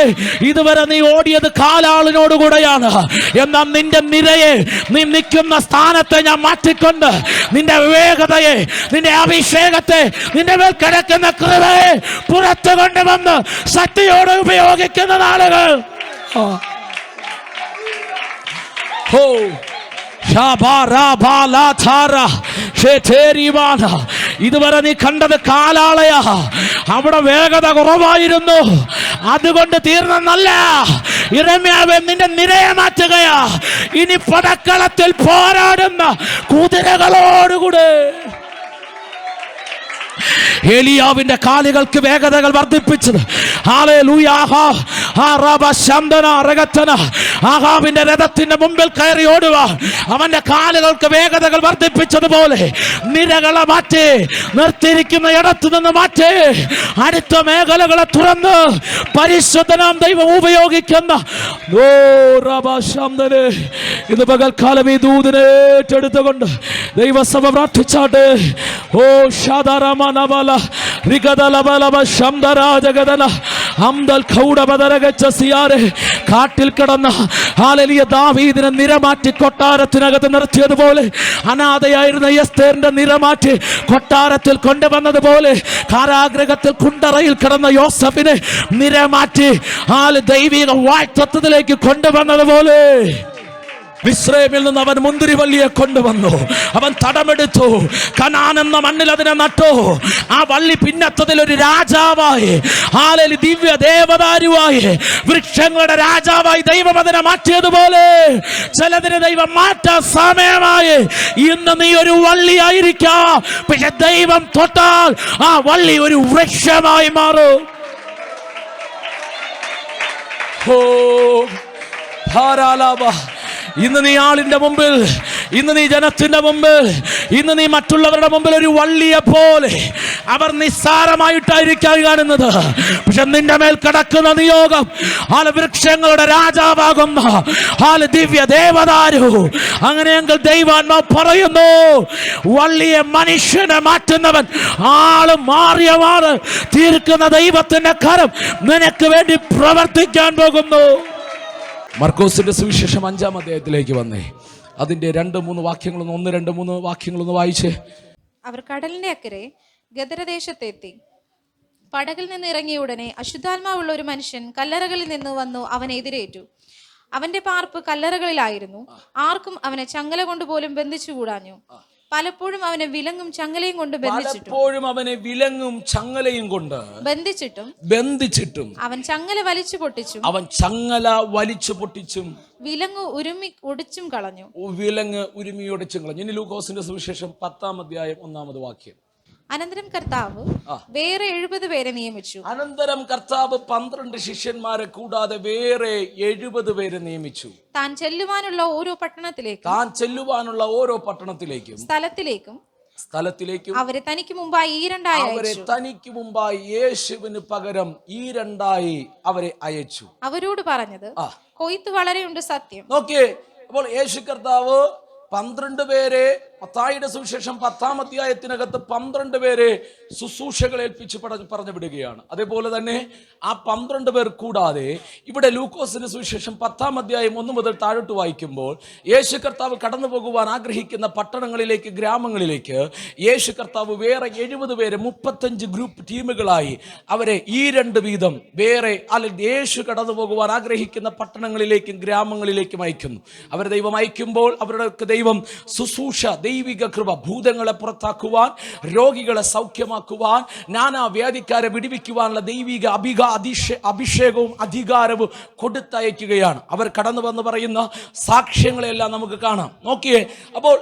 ഇതുവരെ നീ ഓടിയത് കാലാളിനോടുകൂടെയാണ്. എന്നാൽ നിന്റെ നിരയെ, നീ നിൽക്കുന്ന സ്ഥാനത്തെ ഞാൻ മാറ്റിക്കൊണ്ട് നിന്റെ വേഗതയെ, നിന്റെ അഭിഷേകത്തെ, നിന്റെ മേൽ കിടക്കുന്ന കൃപയെ പുറത്തു കൊണ്ടുവന്ന് ശക്തിയോടെ ഉപയോഗിക്കുന്ന നാളുകൾ. ഇതുവരെ നീ കണ്ടത് കാലാളയാ, അവിടെ വേഗത കുറവായിരുന്നു, അതുകൊണ്ട് തീർന്നല്ല. യിരെമ്യാവേ, നിന്റെ നിരയെ മാറ്റുകയാ. ഇനി പടക്കളത്തിൽ പോരാടുന്ന കുതിരകളോടുകൂടെ. ഏലിയാവിന്റെ കാലുകൾക്ക് വേഗതകൾ വർദ്ധിപ്പിച്ചത്, ഹല്ലേലൂയ, ആഹാബിന്റെ രഥത്തിന്റെ മുമ്പിൽ കയറി ഓടുക, അവന്റെ കാലുകൾക്ക് വേഗതകൾ വർദ്ധിപ്പിച്ചതുപോലെ നിരകളെ മാറ്റി, നിർത്തിയിരിക്കുന്ന ഇടത്തു നിന്ന് മാറ്റി, അടുത്ത മേഖലകളെ തുറന്ന് പരിശുദ്ധനാം ദൈവം ഉപയോഗിക്കുന്ന ഇത് പകൽക്കാലം ഈ ദൂതിനെ ഏറ്റെടുത്തുകൊണ്ട് ദൈവസഭ പ്രാർത്ഥിച്ചാട്ടെ. ഓ ഷാദാരമനബല റിഗദലബലബ ശംദരാജഗദല അംദൽ ഖൗഡബദരഗച്ച സിയാരെ. കാട്ടിൽ കിടന്ന ഹല്ലേലൂയ ദാവീദിനെ നിരമാറ്റി കൊട്ടാരത്തിനകത്ത് നിർത്തിയതുപോലെ, അനാഥയായിരുന്ന എസ്തേറിന്റെ നിരമാറ്റി കൊട്ടാരത്തിൽ കൊണ്ടുവന്നതുപോലെ, കാരാഗ്രഹത്തിൽ കുണ്ടറയിൽ കിടന്ന യോസഫിനെ നിരമാറ്റി ദൈവിക വാഴ്ത്തത്തിലേക്ക് കൊണ്ടുവന്നതുപോലെ, മിസ്രയീമിൽ നിന്ന് അവൻ മുന്തിരിവള്ളിയെ കൊണ്ടുവന്നു, അവൻ തടമെടുത്തു, കനാൻ എന്ന മണ്ണിൽ അതിനെ നട്ടു. ആ വള്ളി പിന്നത്തതിൽ ഒരു രാജാവായി, ഹല്ലേലൂയ ദിവ്യ ദേവദാരുവായി, വൃക്ഷങ്ങളുടെ രാജാവായി ദൈവം അതിനെ മാറ്റിയതുപോലെ ചിലതിനെ ദൈവം മാറ്റാൻ സമയമായി. ഇന്ന് നീ ഒരു വള്ളിയായിരിക്കാം, പക്ഷെ ദൈവം തൊട്ടാൽ ആ വള്ളി ഒരു വൃക്ഷമായി മാറും. ഇന്ന് നീ ആളിന്റെ മുമ്പിൽ ഇന്ന് നീ ജനത്തിന്റെ മുമ്പിൽ, ഇന്ന് നീ മറ്റുള്ളവരുടെ മുമ്പിൽ ഒരു വള്ളിയെ പോലെ അവർ നിസ്സാരമായിട്ടായിരിക്കാം കാണുന്നത്. പക്ഷെ നിന്റെ മേൽ കിടക്കുന്ന നിയോഗം വൃക്ഷങ്ങളുടെ രാജാവാകുന്ന ദിവ്യ ദേവദാരു. അങ്ങനെയെങ്കിൽ ദൈവാത്മാ പറയുന്നു, വള്ളിയെ മനുഷ്യനെ മാറ്റുന്നവൻ, ആള് മാറിയവാറ് തീർക്കുന്ന ദൈവത്തിന്റെ കരം നിനക്ക് വേണ്ടി പ്രവർത്തിക്കാൻ പോകുന്നു. മർക്കോസിന്റെ സുവിശേഷം 5-ാം അധ്യായത്തിലേക്ക് വന്നേ. അതിന്റെ 2-3 വാക്യങ്ങളൊന്ന് 1-2-3 വാക്യങ്ങളൊന്ന് വായിച്ചേ. അവർ കടലിന്റെ അക്കരെ ഗദരദേശത്തെത്തി. പടകിൽ നിന്ന് ഇറങ്ങിയ ഉടനെ അശുദ്ധാത്മാവുള്ള ഒരു മനുഷ്യൻ കല്ലറകളിൽ നിന്ന് വന്നു അവനെ എതിരേറ്റു. അവന്റെ പാർപ്പ് കല്ലറകളിലായിരുന്നു. ആർക്കും അവനെ ചങ്ങല കൊണ്ടുപോലും ബന്ധിച്ചുകൂടാഞ്ഞു. പലപ്പോഴും അവനെ വിലങ്ങും ചങ്ങലയും കൊണ്ട് ബന്ധിച്ചിട്ടും അവൻ ചങ്ങല വലിച്ചു പൊട്ടിച്ചും വിലങ്ങ് ഉരുമി ഒടിച്ചും കളഞ്ഞു. ഇനി ലൂക്കോസിന്റെ സുവിശേഷം 10-ാം അധ്യായം 1-ാമത് വാക്യം. അനന്തരം കർത്താവ് വേറെ 70 പേരെ നിയമിച്ചു. 12 ശിഷ്യന്മാരെ കൂടാതെ വേറെ 70 പേരെ നിയമിച്ചു. താൻ ചെല്ലുവാനുള്ള ഓരോ പട്ടണത്തിലേക്കും സ്ഥലത്തിലേക്കും അവരെ തനിക്ക് മുമ്പായി യേശുവിന് പകരം ഈ രണ്ടായി അവരെ അയച്ചു. അവരോട് പറഞ്ഞത്, കൊയ്ത്ത് വളരെയുണ്ട് സത്യം. നോക്കിയേ, അപ്പോൾ യേശു കർത്താവ് 12 പേരെ, മത്തായിയുടെ സുവിശേഷം 10-ാം അധ്യായത്തിനകത്ത് 12 പേരെ ശുശ്രൂഷകൾ ഏൽപ്പിച്ച് പറഞ്ഞു വിടുകയാണ്. അതേപോലെ തന്നെ ആ 12 പേർ കൂടാതെ ഇവിടെ ലൂക്കോസിന്റെ സുവിശേഷം 10-ാം അധ്യായം 1 മുതൽ താഴോട്ട് വായിക്കുമ്പോൾ യേശു കർത്താവ് കടന്നു പോകുവാൻ ആഗ്രഹിക്കുന്ന പട്ടണങ്ങളിലേക്ക്, ഗ്രാമങ്ങളിലേക്ക് യേശു കർത്താവ് വേറെ 70 പേരെ 35 ഗ്രൂപ്പ് ടീമുകളായി അവരെ ഈ 2 വീതം വേറെ, അല്ലെങ്കിൽ യേശു കടന്നു പോകുവാൻ ആഗ്രഹിക്കുന്ന പട്ടണങ്ങളിലേക്കും ഗ്രാമങ്ങളിലേക്കും അയക്കുന്നു. അവരെ ദൈവം അയക്കുമ്പോൾ അവരുടെ ദൈവം ശുശ്രൂഷ, ദൈവിക കൃപ, ഭൂതങ്ങളെ പുറത്താക്കുവാൻ, രോഗികളെ സൗഖ്യമാക്കുവാൻ, നാനാവ്യാധിക്കാരെ വിടുവിക്കുവാനുള്ള ദൈവിക അഭിഷേകവും അധികാരവും കൊടുത്തയക്കുകയാണ്. അവർ കടന്നു വന്ന് പറയുന്ന സാക്ഷ്യങ്ങളെല്ലാം നമുക്ക് കാണാം. നോക്കിയേ, അപ്പോൾ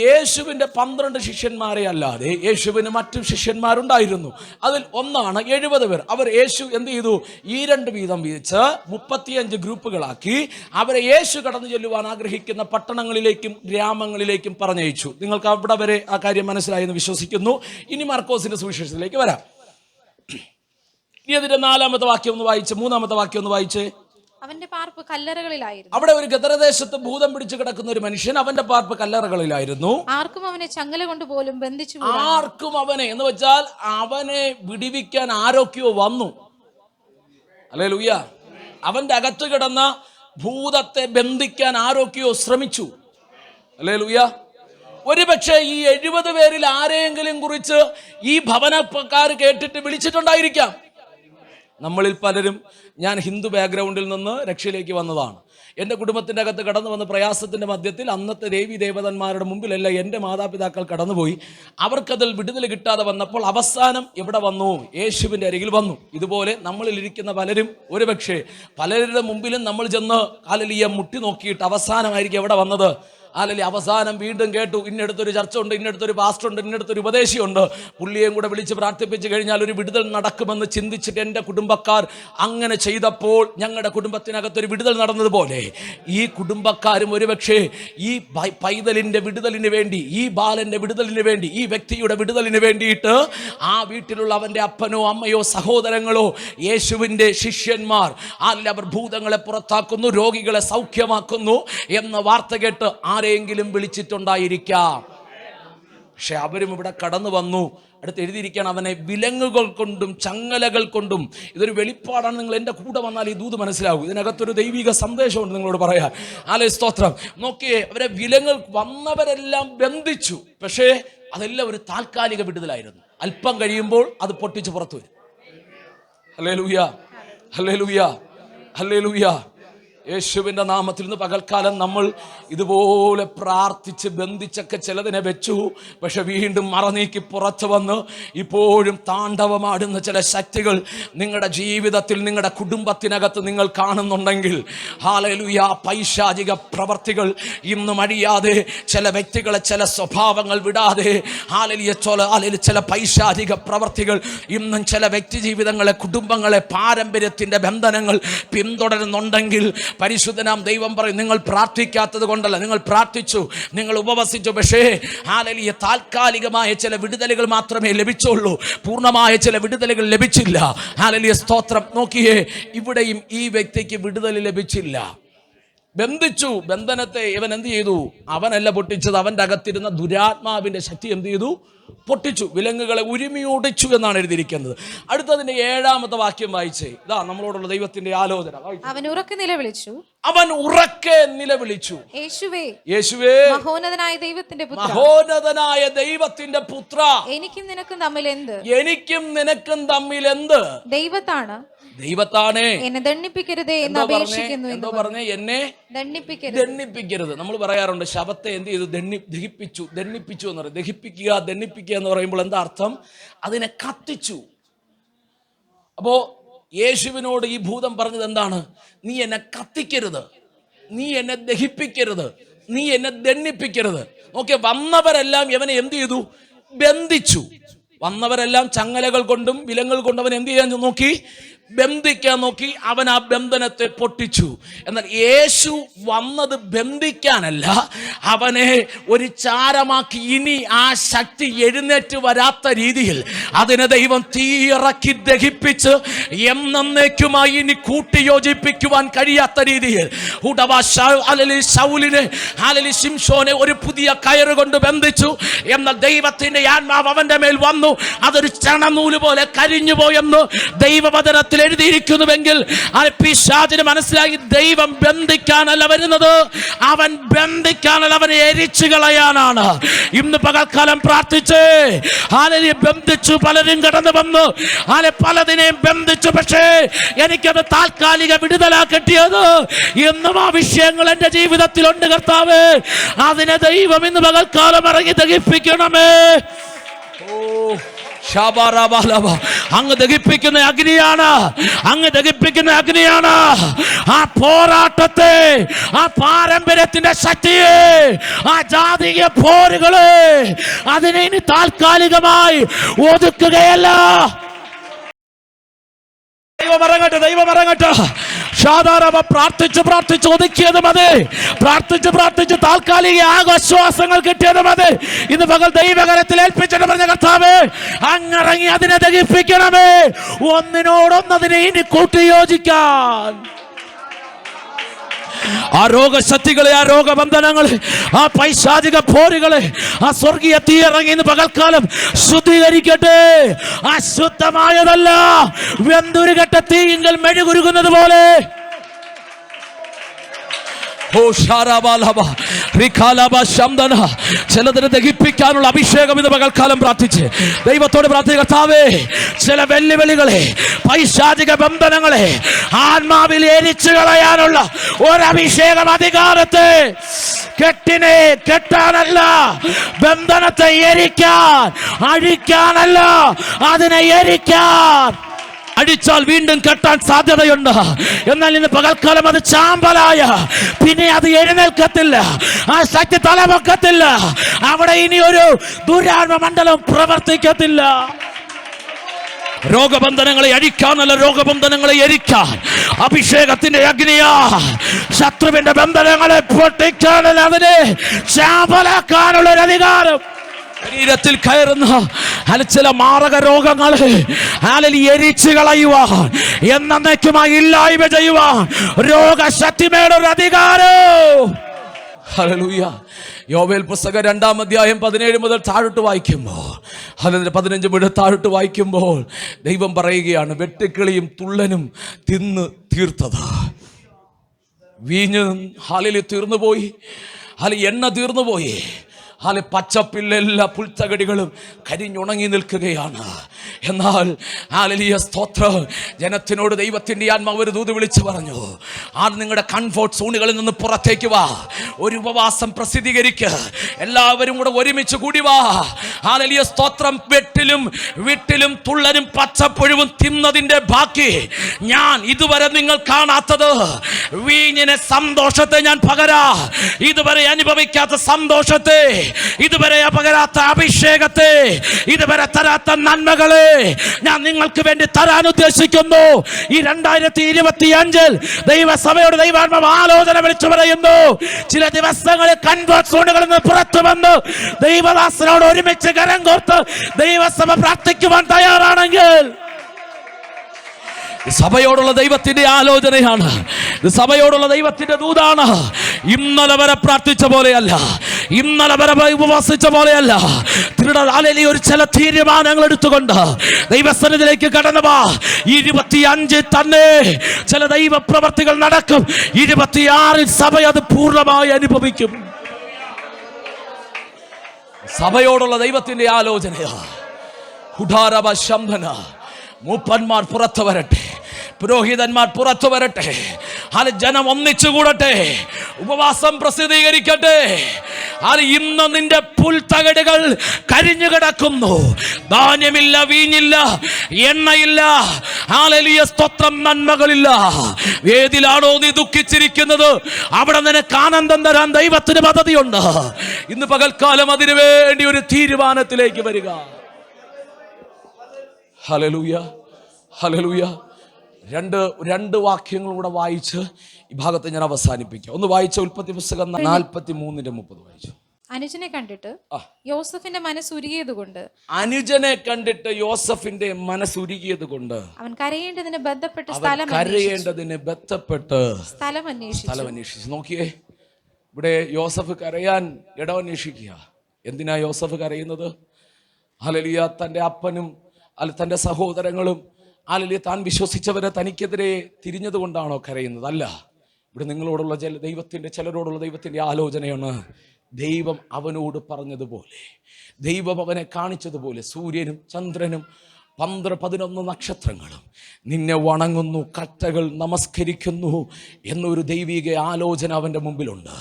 യേശുവിൻ്റെ 12 ശിഷ്യന്മാരെ അല്ലാതെ യേശുവിന് മറ്റു ശിഷ്യന്മാരുണ്ടായിരുന്നു. അതിൽ ഒന്നാണ് 70 പേർ. അവർ യേശു എന്ത് ചെയ്തു? ഈ 2 വീതം വീതിച്ച് 35 ഗ്രൂപ്പുകളാക്കി അവരെ യേശു കടന്നു ചെല്ലുവാൻ ആഗ്രഹിക്കുന്ന പട്ടണങ്ങളിലേക്കും ഗ്രാമങ്ങളിലേക്കും പറഞ്ഞയച്ചു. നിങ്ങൾക്ക് അവിടെ വരെ ആ കാര്യം മനസ്സിലായി എന്ന് വിശ്വസിക്കുന്നു. ഇനി മർക്കോസിന്റെ സുവിശേഷത്തിലേക്ക് വരാം. ഇനി അതിന്റെ 4-ാമത്തെ വാക്യം ഒന്ന് വായിച്ച്, 3-ാമത്തെ വാക്യം ഒന്ന് വായിച്ച്. അവന്റെ പാർപ്പ് കല്ലറകളിലായിരുന്നു. അവിടെ ഒരു ഗദരദേശത്ത് ഭൂതം പിടിച്ചു കിടക്കുന്ന ഒരു മനുഷ്യൻ, അവന്റെ പാർപ്പ് കല്ലറകളിലായിരുന്നു. ആർക്കും അവനെ ചങ്ങല കൊണ്ട് പോലും ബന്ധിച്ചു. ആർക്കും അവനെ എന്ന് വെച്ചാൽ അവനെ വിടിവിക്കാൻ ആരൊക്കെയോ വന്നു. ഹല്ലേലൂയ. അവന്റെ അകത്ത് കിടന്ന ഭൂതത്തെ ബന്ധിക്കാൻ ആരൊക്കെയോ ശ്രമിച്ചു. ഹല്ലേലൂയ. ഒരുപക്ഷെ ഈ 70 പേരിൽ ആരെയെങ്കിലും കുറിച്ച് ഈ ഭവനക്കാർ കേട്ടിട്ട് വിളിച്ചിട്ടുണ്ടായിരിക്കാം. നമ്മളിൽ പലരും, ഞാൻ ഹിന്ദു ബാക്ക്ഗ്രൗണ്ടിൽ നിന്ന് രക്ഷയിലേക്ക് വന്നതാണ്. എൻ്റെ കുടുംബത്തിൻ്റെ അകത്ത് കടന്നു വന്ന പ്രയാസത്തിൻ്റെ മധ്യത്തിൽ അന്നത്തെ ദേവി ദേവതന്മാരുടെ മുമ്പിലല്ല എൻ്റെ മാതാപിതാക്കൾ കടന്നുപോയി. അവർക്കതിൽ വിടുതൽ കിട്ടാതെ വന്നപ്പോൾ അവസാനം എവിടെ വന്നു? യേശുവിൻ്റെ അരികിൽ വന്നു. ഇതുപോലെ നമ്മളിലിരിക്കുന്ന പലരും ഒരുപക്ഷെ പലരുടെ മുമ്പിലും നമ്മൾ ചെന്ന് ഹല്ലേലൂയ മുട്ടി നോക്കിയിട്ട് അവസാനമായിരിക്കും എവിടെ വന്നത്? അല്ലെങ്കിൽ അവസാനം വീണ്ടും കേട്ടു, ഇന്നടുത്തൊരു ചർച്ച ഉണ്ട്, ഇന്നടുത്തൊരു പാസ്റ്റർ ഉണ്ട്, ഇന്നടുത്തൊരു ഉപദേശിയുണ്ട്, പുള്ളിയെയും കൂടെ വിളിച്ച് പ്രാർത്ഥിപ്പിച്ച് കഴിഞ്ഞാൽ ഒരു വിടുതൽ നടക്കുമെന്ന് ചിന്തിച്ചിട്ട് എൻ്റെ കുടുംബക്കാർ അങ്ങനെ ചെയ്തപ്പോൾ ഞങ്ങളുടെ കുടുംബത്തിനകത്തൊരു വിടുതൽ നടന്നതുപോലെ ഈ കുടുംബക്കാരും ഒരുപക്ഷെ ഈ പൈതലിൻ്റെ വിടുതലിന് വേണ്ടി, ഈ ബാലൻ്റെ വിടുതലിന് വേണ്ടി, ഈ വ്യക്തിയുടെ വിടുതലിന് വേണ്ടിയിട്ട് ആ വീട്ടിലുള്ള അവൻ്റെ അപ്പനോ അമ്മയോ സഹോദരങ്ങളോ യേശുവിൻ്റെ ശിഷ്യന്മാർ അവർ ഭൂതങ്ങളെ പുറത്താക്കുന്നു, രോഗികളെ സൗഖ്യമാക്കുന്നു എന്ന വാർത്ത കേട്ട് ആരെങ്കിലും വിളിച്ചിട്ടുണ്ടായിരിക്കാം. പക്ഷെ അവരും ഇവിടെ കടന്നു വന്നു. അടുത്ത് എഴുതിയിരിക്കുകയാണ്, അവനെ വിലങ്ങുകൾ കൊണ്ടും ചങ്ങലകൾ കൊണ്ടും. ഇതൊരു വെളിപ്പാടാണ്. നിങ്ങൾ എൻ്റെ കൂടെ വന്നാൽ ഈ ദൂത് മനസ്സിലാകും. ഇതിനകത്തൊരു ദൈവിക സന്ദേശമുണ്ട് നിങ്ങളോട് പറയാൻ. സ്തോത്രം. നോക്കിയേ, അവരെ വിലങ്ങ് വന്നവരെല്ലാം ബന്ധിച്ചു. പക്ഷേ അതെല്ലാം ഒരു താൽക്കാലിക വിടുതലായിരുന്നു. അല്പം കഴിയുമ്പോൾ അത് പൊട്ടിച്ച് പുറത്തു വരും. Hallelujah, hallelujah, hallelujah. യേശുവിൻ്റെ നാമത്തിൽ നിന്ന് പകൽക്കാലം നമ്മൾ ഇതുപോലെ പ്രാർത്ഥിച്ച് ബന്ധിച്ചൊക്കെ ചിലതിനെ വെച്ചു. പക്ഷെ വീണ്ടും മറനീക്കി പുറത്തു വന്ന് ഇപ്പോഴും താണ്ഡവമാടുന്ന ചില ശക്തികൾ നിങ്ങളുടെ ജീവിതത്തിൽ, നിങ്ങളുടെ കുടുംബത്തിനകത്ത് നിങ്ങൾ കാണുന്നുണ്ടെങ്കിൽ, ഹല്ലേലൂയ, പൈശാചിക പ്രവർത്തികൾ ഇന്നും അഴിയാതെ, ചില വ്യക്തികളെ ചില സ്വഭാവങ്ങൾ വിടാതെ, ഹല്ലേലൂയ, ചില പൈശാചിക പ്രവർത്തികൾ ഇന്നും ചില വ്യക്തി ജീവിതങ്ങളെ, കുടുംബങ്ങളെ, പാരമ്പര്യത്തിൻ്റെ ബന്ധനങ്ങൾ പിന്തുടരുന്നുണ്ടെങ്കിൽ പരിശുദ്ധനാം ദൈവം പറയും, നിങ്ങൾ പ്രാർത്ഥിക്കാത്തത് കൊണ്ടല്ല, നിങ്ങൾ പ്രാർത്ഥിച്ചു, നിങ്ങൾ ഉപവസിച്ചു, പക്ഷേ ഹല്ലേലൂയ താൽക്കാലികമായ ചില വിടുതലുകൾ മാത്രമേ ലഭിച്ചുള്ളൂ, പൂർണ്ണമായ ചില വിടുതലുകൾ ലഭിച്ചില്ല. ഹല്ലേലൂയ സ്തോത്രം. നോക്കിയേ, ഇവിടെയും ഈ വ്യക്തിക്ക് വിടുതൽ ലഭിച്ചില്ല. ബന്ധിച്ചു, ബന്ധനത്തെ ഇവൻ എന്ത് ചെയ്തു? അവനല്ല പൊട്ടിച്ചത്, അവൻ്റെ അകത്തിരുന്ന ദുരാത്മാവിൻ്റെ ശക്തി എന്ത് ചെയ്തു? പൊട്ടിച്ചു. വിലങ്ങുകളെ ഉരുമിയൊടിച്ചു എന്നാണ് എഴുതിയിരിക്കുന്നത്. അടുത്തതിന്റെ 7ാമത്തെ വാക്യം വായിച്ചേ. ഇതാ നമ്മളോടുള്ള ദൈവത്തിന്റെ ആലോചന. അവൻ ഉറക്കെ നിലവിളിച്ചു, അവൻ ഉറക്കെ നിലവിളിച്ചു, യേശുവേ, യേശുവേ, മഹോന്നതനായ ദൈവത്തിന്റെ പുത്ര, മഹോന്നതനായ ദൈവത്തിന്റെ പുത്ര, എനിക്കും നിനക്കും തമ്മിൽ എന്ത്? എനിക്കും നിനക്കും തമ്മിൽ എന്ത്? ദൈവത്താണ്, ദൈവത്താണേ എന്നെ ദണ്ഡിപ്പിക്കരുതേ എന്ന് അപേക്ഷിക്കുന്നു. എന്തോ പറഞ്ഞേ? എന്നെ ദണ്ഡിപ്പിക്കരുത്. നമ്മൾ പറയാറുണ്ട്, ശവത്തെ എന്ത് ചെയ്തു? ദഹിപ്പിച്ചു എന്ന് പറയും. ദഹിപ്പിക്കുക എന്ന് പറയുമ്പോൾ എന്താ അർത്ഥം? അതിനെ കത്തിച്ചു. അപ്പോ യേശുവിനോട് ഈ ഭൂതം പറഞ്ഞത് എന്താണ്? നീ എന്നെ കത്തിക്കരുത്, നീ എന്നെ ദഹിപ്പിക്കരുത്, നീ എന്നെ ദണ്ഡിപ്പിക്കരുത്. നോക്കിയ, വന്നവരെല്ലാം ഇവനെ എന്ത് ചെയ്തു? ബന്ധിച്ചു. വന്നവരെല്ലാം ചങ്ങലകൾ കൊണ്ടും വിലങ്ങൾ കൊണ്ടും അവൻ എന്ത് ചെയ്യാൻ നോക്കി? ബന്ധിക്കാൻ നോക്കി. അവൻ ആ ബന്ധനത്തെ പൊട്ടിച്ചു. എന്നാൽ യേശു വന്നത് ബന്ധിക്കാനല്ല, അവനെ ഒരു ചാരമാക്കി. ഇനി ആ ശക്തി എഴുന്നേറ്റ് വരാത്ത രീതിയിൽ അതിനെ ദൈവം തീയിറക്കി ദഹിപ്പിച്ച് എന്നേക്കുമായി ഇനി കൂട്ടിയോജിപ്പിക്കുവാൻ കഴിയാത്ത രീതിയിൽ ശൗലിനെ, ശിംശോനെ ഒരു പുതിയ കയറ് കൊണ്ട് ബന്ധിച്ചു. എന്നാൽ ദൈവത്തിന്റെ ആത്മാവ് അവന്റെ മേൽ വന്നു. അതൊരു ചണനൂല് പോലെ കരിഞ്ഞു പോയെന്ന് ദൈവവചനത്തിൽ എഴുതിയിരിക്കുന്നുവെങ്കിൽ പിശാചിന് മനസ്സിലായി, ദൈവം ബന്ധിക്കാനല്ല വരുന്നത്, അവൻ ബന്ധിക്കാനല്ല, അവനെ എരിച്ചു കളയാനാണ്. ഇന്ന് പകൽക്കാലം പ്രാർത്ഥിച്ച് ബന്ധിച്ചു. പലരും കടന്നു വന്നു, പലതിനെയും ബന്ധിച്ചു. പക്ഷേ എനിക്കത് താൽക്കാലിക വിടുതലാ കിട്ടിയത്. എന്നും ആ വിഷയങ്ങൾ എന്റെ ജീവിതത്തിലുണ്ട് കർത്താവേ. അതിനെ ദൈവം ഇന്ന് പകൽക്കാലം ഇറങ്ങി ദഹിപ്പിക്കണമേ. അങ്ങ് ദഹിപ്പിക്കുന്ന അഗ്നിയാണ്, അങ്ങ് ദഹിപ്പിക്കുന്ന അഗ്നിയാണ്. ആ പോരാട്ടത്തെ, ആ പാരമ്പര്യത്തിന്റെ ശക്തിയെ, ആ ജാതീയ പോരുകളെ, അതിനെ ഇനി താൽക്കാലികമായി ഒതുക്കുകയല്ല. ദൈവമറങ്ങട്ടെ. പ്രാർത്ഥിച്ച് ഒതുക്കിയത് മതി, പ്രാർത്ഥിച്ച് താൽക്കാലിക ആശ്വാസങ്ങൾ കിട്ടിയത് മതി. ഇന്ന് പകൽ ദൈവകരത്തിൽ ഏൽപ്പിച്ചിട്ട് പറഞ്ഞ കർത്താവേ, അങ്ങിറങ്ങി അതിനെ ദഹിപ്പിക്കണമേ. ഒന്നിനോടൊന്നതിനെ ഇനി കൂട്ടിയോജിക്കാൻ. ആ രോഗശക്തികളെ, ആ രോഗബന്ധനങ്ങളെ, ആ പൈശാചിക പോരുകളെ ആ സ്വർഗീയ തീ ഇറങ്ങി ഇന്ന് പകൽക്കാലം ശുദ്ധീകരിക്കട്ടെ. അശുദ്ധമായതല്ല, വെന്തുരുകട്ട തീയിങ്കൽ മെഴുകുരുകുന്നത് പോലെ. ചിലതിനെ ദഹിപ്പിക്കാനുള്ള അഭിഷേകം ഇന്ന് പകൽക്കാലം പ്രാർത്ഥിച്ച് ദൈവത്തോട് പ്രാർത്ഥിക്കുക. കർത്താവേ, ചില വെല്ലുവിളികളെ, പൈശാചിക ബന്ധനങ്ങളെ ആത്മാവിൽ എരിച്ചു കളയാനുള്ള ഒരഭിഷേകം, അധികാരത്തെ കെട്ടിനെ കെട്ടാനല്ല, ബന്ധനത്തെ എരിക്കാൻ, അഴിക്കാനല്ല, അതിനെ എരിക്കാൻ. അടിച്ചാൽ വീണ്ടും കെട്ടാൻ സാധ്യതയുണ്ട്. എന്നാൽ ഇന്ന് പകൽക്കാലം അത് ചാമ്പലായ, പിന്നെ അത് എഴുന്നേൽക്കത്തില്ല, ആ ശക്തി തലപൊക്കത്തില്ല. അവിടെ ഇനി ഒരു ദുരാത്മ മണ്ഡലം പ്രവർത്തിക്കത്തില്ല. രോഗബന്ധനങ്ങളെ അഴിക്കാനല്ല, രോഗബന്ധനങ്ങളെ എരിക്കാൻ അഭിഷേകത്തിന്റെ അഗ്നിയാ. ശത്രുവിന്റെ ബന്ധനങ്ങളെ പൊട്ടിക്കാനല്ല, അതിനെ ചാമ്പലാക്കാനുള്ള ഒരു അധികാരം. ശരീരത്തിൽ കയറുന്ന ചില മാരക രോഗങ്ങളെ എരിച്ചു കളയുവാൻ, എന്നേക്കുമായി ഇല്ലായ്മ ചെയ്യുവാൻ രോഗശക്തിയുടെ ഒരു അധികാരം. ഹല്ലേലൂയ. യോവേൽ പുസ്തകം 2-ാം അധ്യായം 17 മുതൽ താഴോട്ട് വായിക്കുമ്പോൾ, 15 മുതൽ താഴോട്ട് വായിക്കുമ്പോൾ ദൈവം പറയുകയാണ്, വെട്ടുക്കിളിയും തുള്ളനും തിന്ന് തീർത്തത്. വീഞ്ഞ് തീർന്നുപോയി, എണ്ണ തീർന്നുപോയി, പച്ചപ്പില്ലെല്ലാ പുൽത്തകടികളും കരിഞ്ഞുണങ്ങി നിൽക്കുകയാണ്. എന്നാൽ ഹല്ലേലൂയ സ്തോത്രം, ജനത്തിനോട് ദൈവത്തിൻ്റെ ആത്മാവ് ഒരു ദൂത് വിളിച്ചു പറഞ്ഞു, നിങ്ങളുടെ കംഫോർട്ട് സോണുകളിൽ നിന്ന് പുറത്തേക്ക് വാ, ഒരു ഉപവാസം പ്രസിദ്ധീകരിക്കുക, എല്ലാവരും കൂടെ ഒരുമിച്ച് കൂടി വാ. ഹല്ലേലൂയ സ്തോത്രം. വീട്ടിലും തുള്ളനും പച്ചപ്പുഴുവും തിന്നതിൻ്റെ ബാക്കി ഞാൻ ഇതുവരെ നിങ്ങൾ കാണാത്തത്, വീഞ്ഞിനെ സന്തോഷത്തെ ഞാൻ പകരാ, ഇതുവരെ അനുഭവിക്കാത്ത സന്തോഷത്തെ ഇതുവരെ പകരാത്ത അഭിഷേകത്തെ, ഇതുവരെ തരാത്ത നന്മകളെ ഞാൻ നിങ്ങൾക്ക് വേണ്ടി തരാൻ ഉദ്ദേശിക്കുന്നു. ഈ 2025 ദൈവസഭയോട് ദൈവാത്മാവ് ആലോചന വിളിച്ചു പറയുന്നു. ചില ദിവസങ്ങളിൽ കൺവേർട്ട് സോണുകളിൽ നിന്ന് പുറത്തു വന്ന് ദൈവദാസനോട് ഒരുമിച്ച് കരം കോർത്ത് ദൈവസഭ പ്രാർത്ഥിക്കുവാൻ തയ്യാറാണെങ്കിൽ, സഭയോടുള്ള ദൈവത്തിന്റെ ആലോചനയാണ്, സഭയോടുള്ള ദൈവത്തിന്റെ ദൂതാണ്. ഇന്നലെ വരെ പ്രാർത്ഥിച്ച പോലെയല്ല, ഇന്നലെ വരെ ഉപവസിച്ച പോലെയല്ല. ഒരു ചില തീരുമാനങ്ങൾ എടുത്തുകൊണ്ട് ദൈവസന്നിധിയിലേക്ക് കടന്നു വാ. 25 തന്നെ ചില ദൈവ പ്രവർത്തികൾ നടക്കും. 26 സഭ അത് പൂർണ്ണമായി അനുഭവിക്കും. സഭയോടുള്ള ദൈവത്തിന്റെ ആലോചനയാ. മൂപ്പന്മാർ പുറത്തു വരട്ടെ, പുരോഹിതന്മാർ പുറത്തു വരട്ടെ, ജനം ഒന്നിച്ചുകൂടട്ടെ, ഉപവാസം പ്രസിദ്ധീകരിക്കട്ടെ. ഇന്ന് നിന്റെ പുൽത്തകടുകൾ കരിഞ്ഞു കിടക്കുന്നു. ധാന്യമില്ല, വീഞ്ഞില്ല, എണ്ണയില്ല, സ്തോത്രം, നന്മകളില്ല. ഏതിലാണോ നീ ദുഃഖിച്ചിരിക്കുന്നത് അവിടെ നിനക്ക് ആനന്ദം തരാൻ ദൈവത്തിന് പദ്ധതിയുണ്ട്. ഇന്ന് പകൽക്കാലം അതിനു വേണ്ടി ഒരു തീരുമാനത്തിലേക്ക് വരിക. Hallelujah, hallelujah. രണ്ട് വാക്യങ്ങളും കൂടെ വായിച്ച് ഈ ഭാഗത്ത് ഞാൻ അവസാനിപ്പിക്കാം. ഒന്ന് വായിച്ച ഉൽപ്പത്തി പുസ്തകം 43:30 വായിച്ചു. അനുജനെ കണ്ടിട്ട് യോസഫിന്റെ മനസ്സുരുകിയത് കൊണ്ട്, അനുജനെ കണ്ടിട്ട് യോസഫിന്റെ മനസ്സുരുകിയത് കൊണ്ട് അവൻ കരയേണ്ടതിന് ബന്ധപ്പെട്ട് സ്ഥലം അന്വേഷിച്ചു. നോക്കിയേ, ഇവിടെ യോസഫ് കരയാൻ ഇടം അന്വേഷിക്കുക. എന്തിനാ യോസഫ് കരയുന്നത്? ഹല്ലേലൂയ. തൻ്റെ അപ്പനും തൻ്റെ സഹോദരങ്ങളും താൻ വിശ്വസിച്ചവരെ തനിക്കെതിരെ തിരിഞ്ഞത് കൊണ്ടാണോ കരയുന്നത്? അല്ല. ഇവിടെ നിങ്ങളോടുള്ള ചിലരോടുള്ള ദൈവത്തിൻ്റെ ആലോചനയാണ്. ദൈവം അവനോട് പറഞ്ഞതുപോലെ, ദൈവം അവനെ കാണിച്ചതുപോലെ, സൂര്യനും ചന്ദ്രനും 11 നക്ഷത്രങ്ങളും നിന്നെ വണങ്ങുന്നു, കറ്റകൾ നമസ്കരിക്കുന്നു എന്നൊരു ദൈവിക ആലോചന അവൻ്റെ മുമ്പിലുണ്ട്.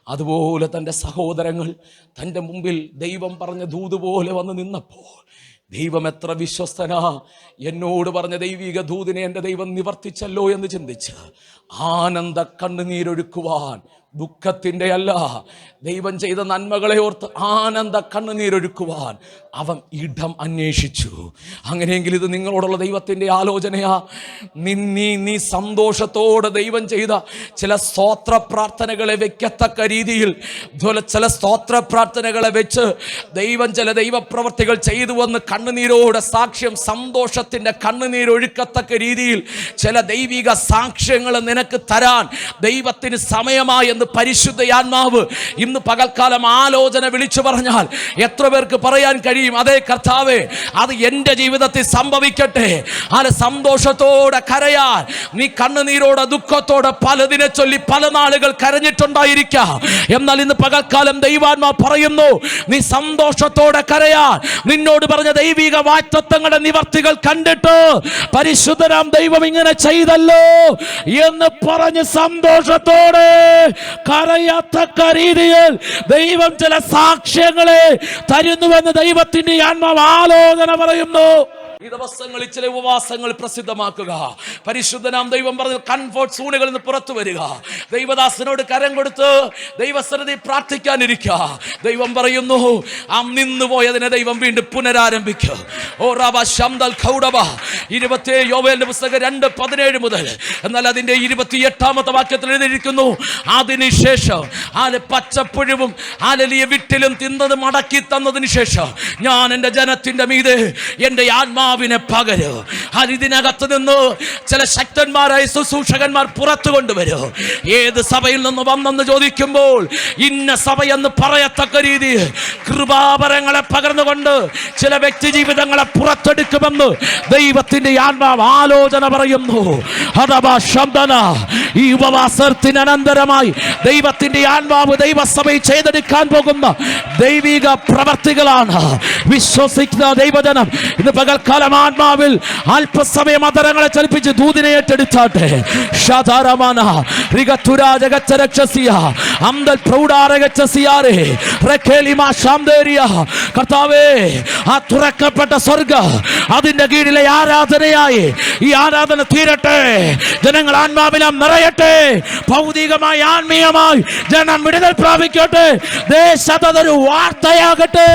അതുപോലെ തൻ്റെ സഹോദരങ്ങൾ തൻ്റെ മുമ്പിൽ ദൈവം പറഞ്ഞ ദൂതുപോലെ വന്ന് നിന്നപ്പോൾ, ദൈവം എത്ര വിശ്വസ്തനാ, എന്നോട് പറഞ്ഞ ദൈവിക ദൂതിനെ എൻ്റെ ദൈവം നിവർത്തിച്ചല്ലോ എന്ന് ചിന്തിച്ച് ആനന്ദ കണ്ണുനീരൊഴുക്കുവാൻ, ദുഃഖത്തിൻ്റെ അല്ല, ദൈവം ചെയ്ത നന്മകളെ ഓർത്ത് ആനന്ദ കണ്ണുനീരൊഴുക്കുവാൻ അവൻ ഇടം അന്വേഷിച്ചു. അങ്ങനെയെങ്കിൽ ഇത് നിങ്ങളോടുള്ള ദൈവത്തിൻ്റെ ആലോചനയാ. നീ സന്തോഷത്തോടെ ദൈവം ചെയ്ത ചില സ്തോത്ര പ്രാർത്ഥനകളെ വെക്കത്തക്ക രീതിയിൽ, ചില സ്തോത്ര പ്രാർത്ഥനകളെ വെച്ച് ദൈവം ചില ദൈവപ്രവർത്തികൾ ചെയ്തുവെന്ന് കണ്ണുനീരോടെ സാക്ഷ്യം, സന്തോഷത്തിൻ്റെ കണ്ണുനീരൊഴുക്കത്തക്ക രീതിയിൽ ചില ദൈവിക സാക്ഷ്യങ്ങൾ നിനക്ക് തരാൻ ദൈവത്തിന് സമയമായി എന്ന് പരിശുദ്ധയാത്മാവ് ഇന്ന് പകൽക്കാലം ആലോചന വിളിച്ചു പറഞ്ഞാൽ എത്ര പേർക്ക് പറയാൻ കഴിയും? അതേ കർത്താവേ, അത് എൻ്റെ ജീവിതത്തിൽ സംഭവിക്കട്ടെ. സന്തോഷത്തോടെ കരയാൻ, നീ കണ്ണുനീരോടെ ദുഃഖത്തോടെ പലതിനെ ചൊല്ലി പല നാളുകൾ കരഞ്ഞിട്ടുണ്ടായിരിക്കാം. എന്നാൽ ഇന്ന് പകൽക്കാലം ദൈവാത്മാവ് പറയുന്നു, നീ സന്തോഷത്തോടെ കരയാൻ. നിന്നോട് പറഞ്ഞ ദൈവിക വാഗ്ദത്തങ്ങളുടെ നിവർത്തികൾ കണ്ടിട്ട് പരിശുദ്ധനാം ദൈവം ഇങ്ങനെ ചെയ്തല്ലോ എന്ന് പറഞ്ഞ് സന്തോഷത്തോടെ കരയത്തക്ക രീതിയിൽ ദൈവം ചില സാക്ഷ്യങ്ങളെ തരുന്നുവെന്ന് ദൈവത്തിന്റെ ആത്മാവ് ആലോചന പറയുന്നു. ഈ ദിവസങ്ങളിൽ ചില ഉപവാസങ്ങൾ പ്രസിദ്ധമാക്കുക. പരിശുദ്ധനാം ദൈവം പറഞ്ഞു, കംഫർട്ട് സോണുകളിൽ നിന്ന് പുറത്തു വരിക. ദൈവദാസനോട് കരം കൊടുത്ത് ദൈവസന്നിധി പ്രാർത്ഥിക്കാനിരിക്കുക. ദൈവം പറയുന്നു, നിന്നുപോയതിനെ ദൈവം വീണ്ടും പുനരാരംഭിക്കും. ഓ റബ ശംദൽ ഖൗഡബ 27 യോവേലിന്റെ പുസ്തകം 2:17 മുതൽ. എന്നാൽ അതിന്റെ 28ാമത്തെ വാക്യത്തിൽ എഴുതിയിരിക്കുന്നു, അതിനുശേഷം പച്ചപ്പുഴുവും വിട്ടിലും തിന്നത് മടക്കി തന്നതിന് ശേഷം ഞാൻ എൻ്റെ ജനത്തിന്റെ മീതെ എൻ്റെ ആത്മാവിനെ പകരും. ഇതിനകത്ത് നിന്ന് ചില ശക്തന്മാരായ ശുശ്രൂഷകന്മാർ പുറത്തു കൊണ്ടുവരും. ഏത് സഭയിൽ നിന്ന് വന്നെന്ന് ചോദിക്കുമ്പോൾ ഇന്ന സഭയെന്ന് പറയത്തക്ക രീതിയിൽ കൃപാവരങ്ങളെ പകർന്നുകൊണ്ട് ചില വ്യക്തി ജീവിതങ്ങളെ പുറത്തെടുക്കുമെന്ന് ദൈവത്തിന്റെ ആത്മാവ് ആലോചന പറയുന്നു. ഈ ഉപവാസത്തിന് അനന്തരമായി ദൈവത്തിന്റെ ആത്മാവ് ദൈവസഭയിൽ ചെയ്തെടുക്കാൻ പോകുന്ന ദൈവിക പ്രവർത്തികളാണ്. വിശ്വസിക്കുന്ന ദൈവജനം ഇന്ന് പകൽക്കാലം ആത്മാവിൽ അല്പസമയം അതരങ്ങളെ ചലിപ്പിച്ച് ദൂതിനെ ഏറ്റെടുത്താട്ടെ. ഷാദാരമാന റിഗതുരാ ജഗച്ചരക്ഷസിയ അംദൽ പ്രൗഢാരഗച്ചസിയാരെ റഖേലിമാ ശാംദേരിയ. കർത്താവേ, ആ തുറക്കപ്പെട്ട സ്വർഗ അതിന്റെ കീഴിലെ ആരാധനയായി ഈ ആരാധന തീരട്ടെ. ജനങ്ങൾ ആത്മാവിലാം നിറയട്ടെ. ഭൗതികമായി ആത്മീയമായി ജനം വിടുതൽ പ്രാപിക്കട്ടെ. ദേശത്തൊരു വാർത്തയാകട്ടെ.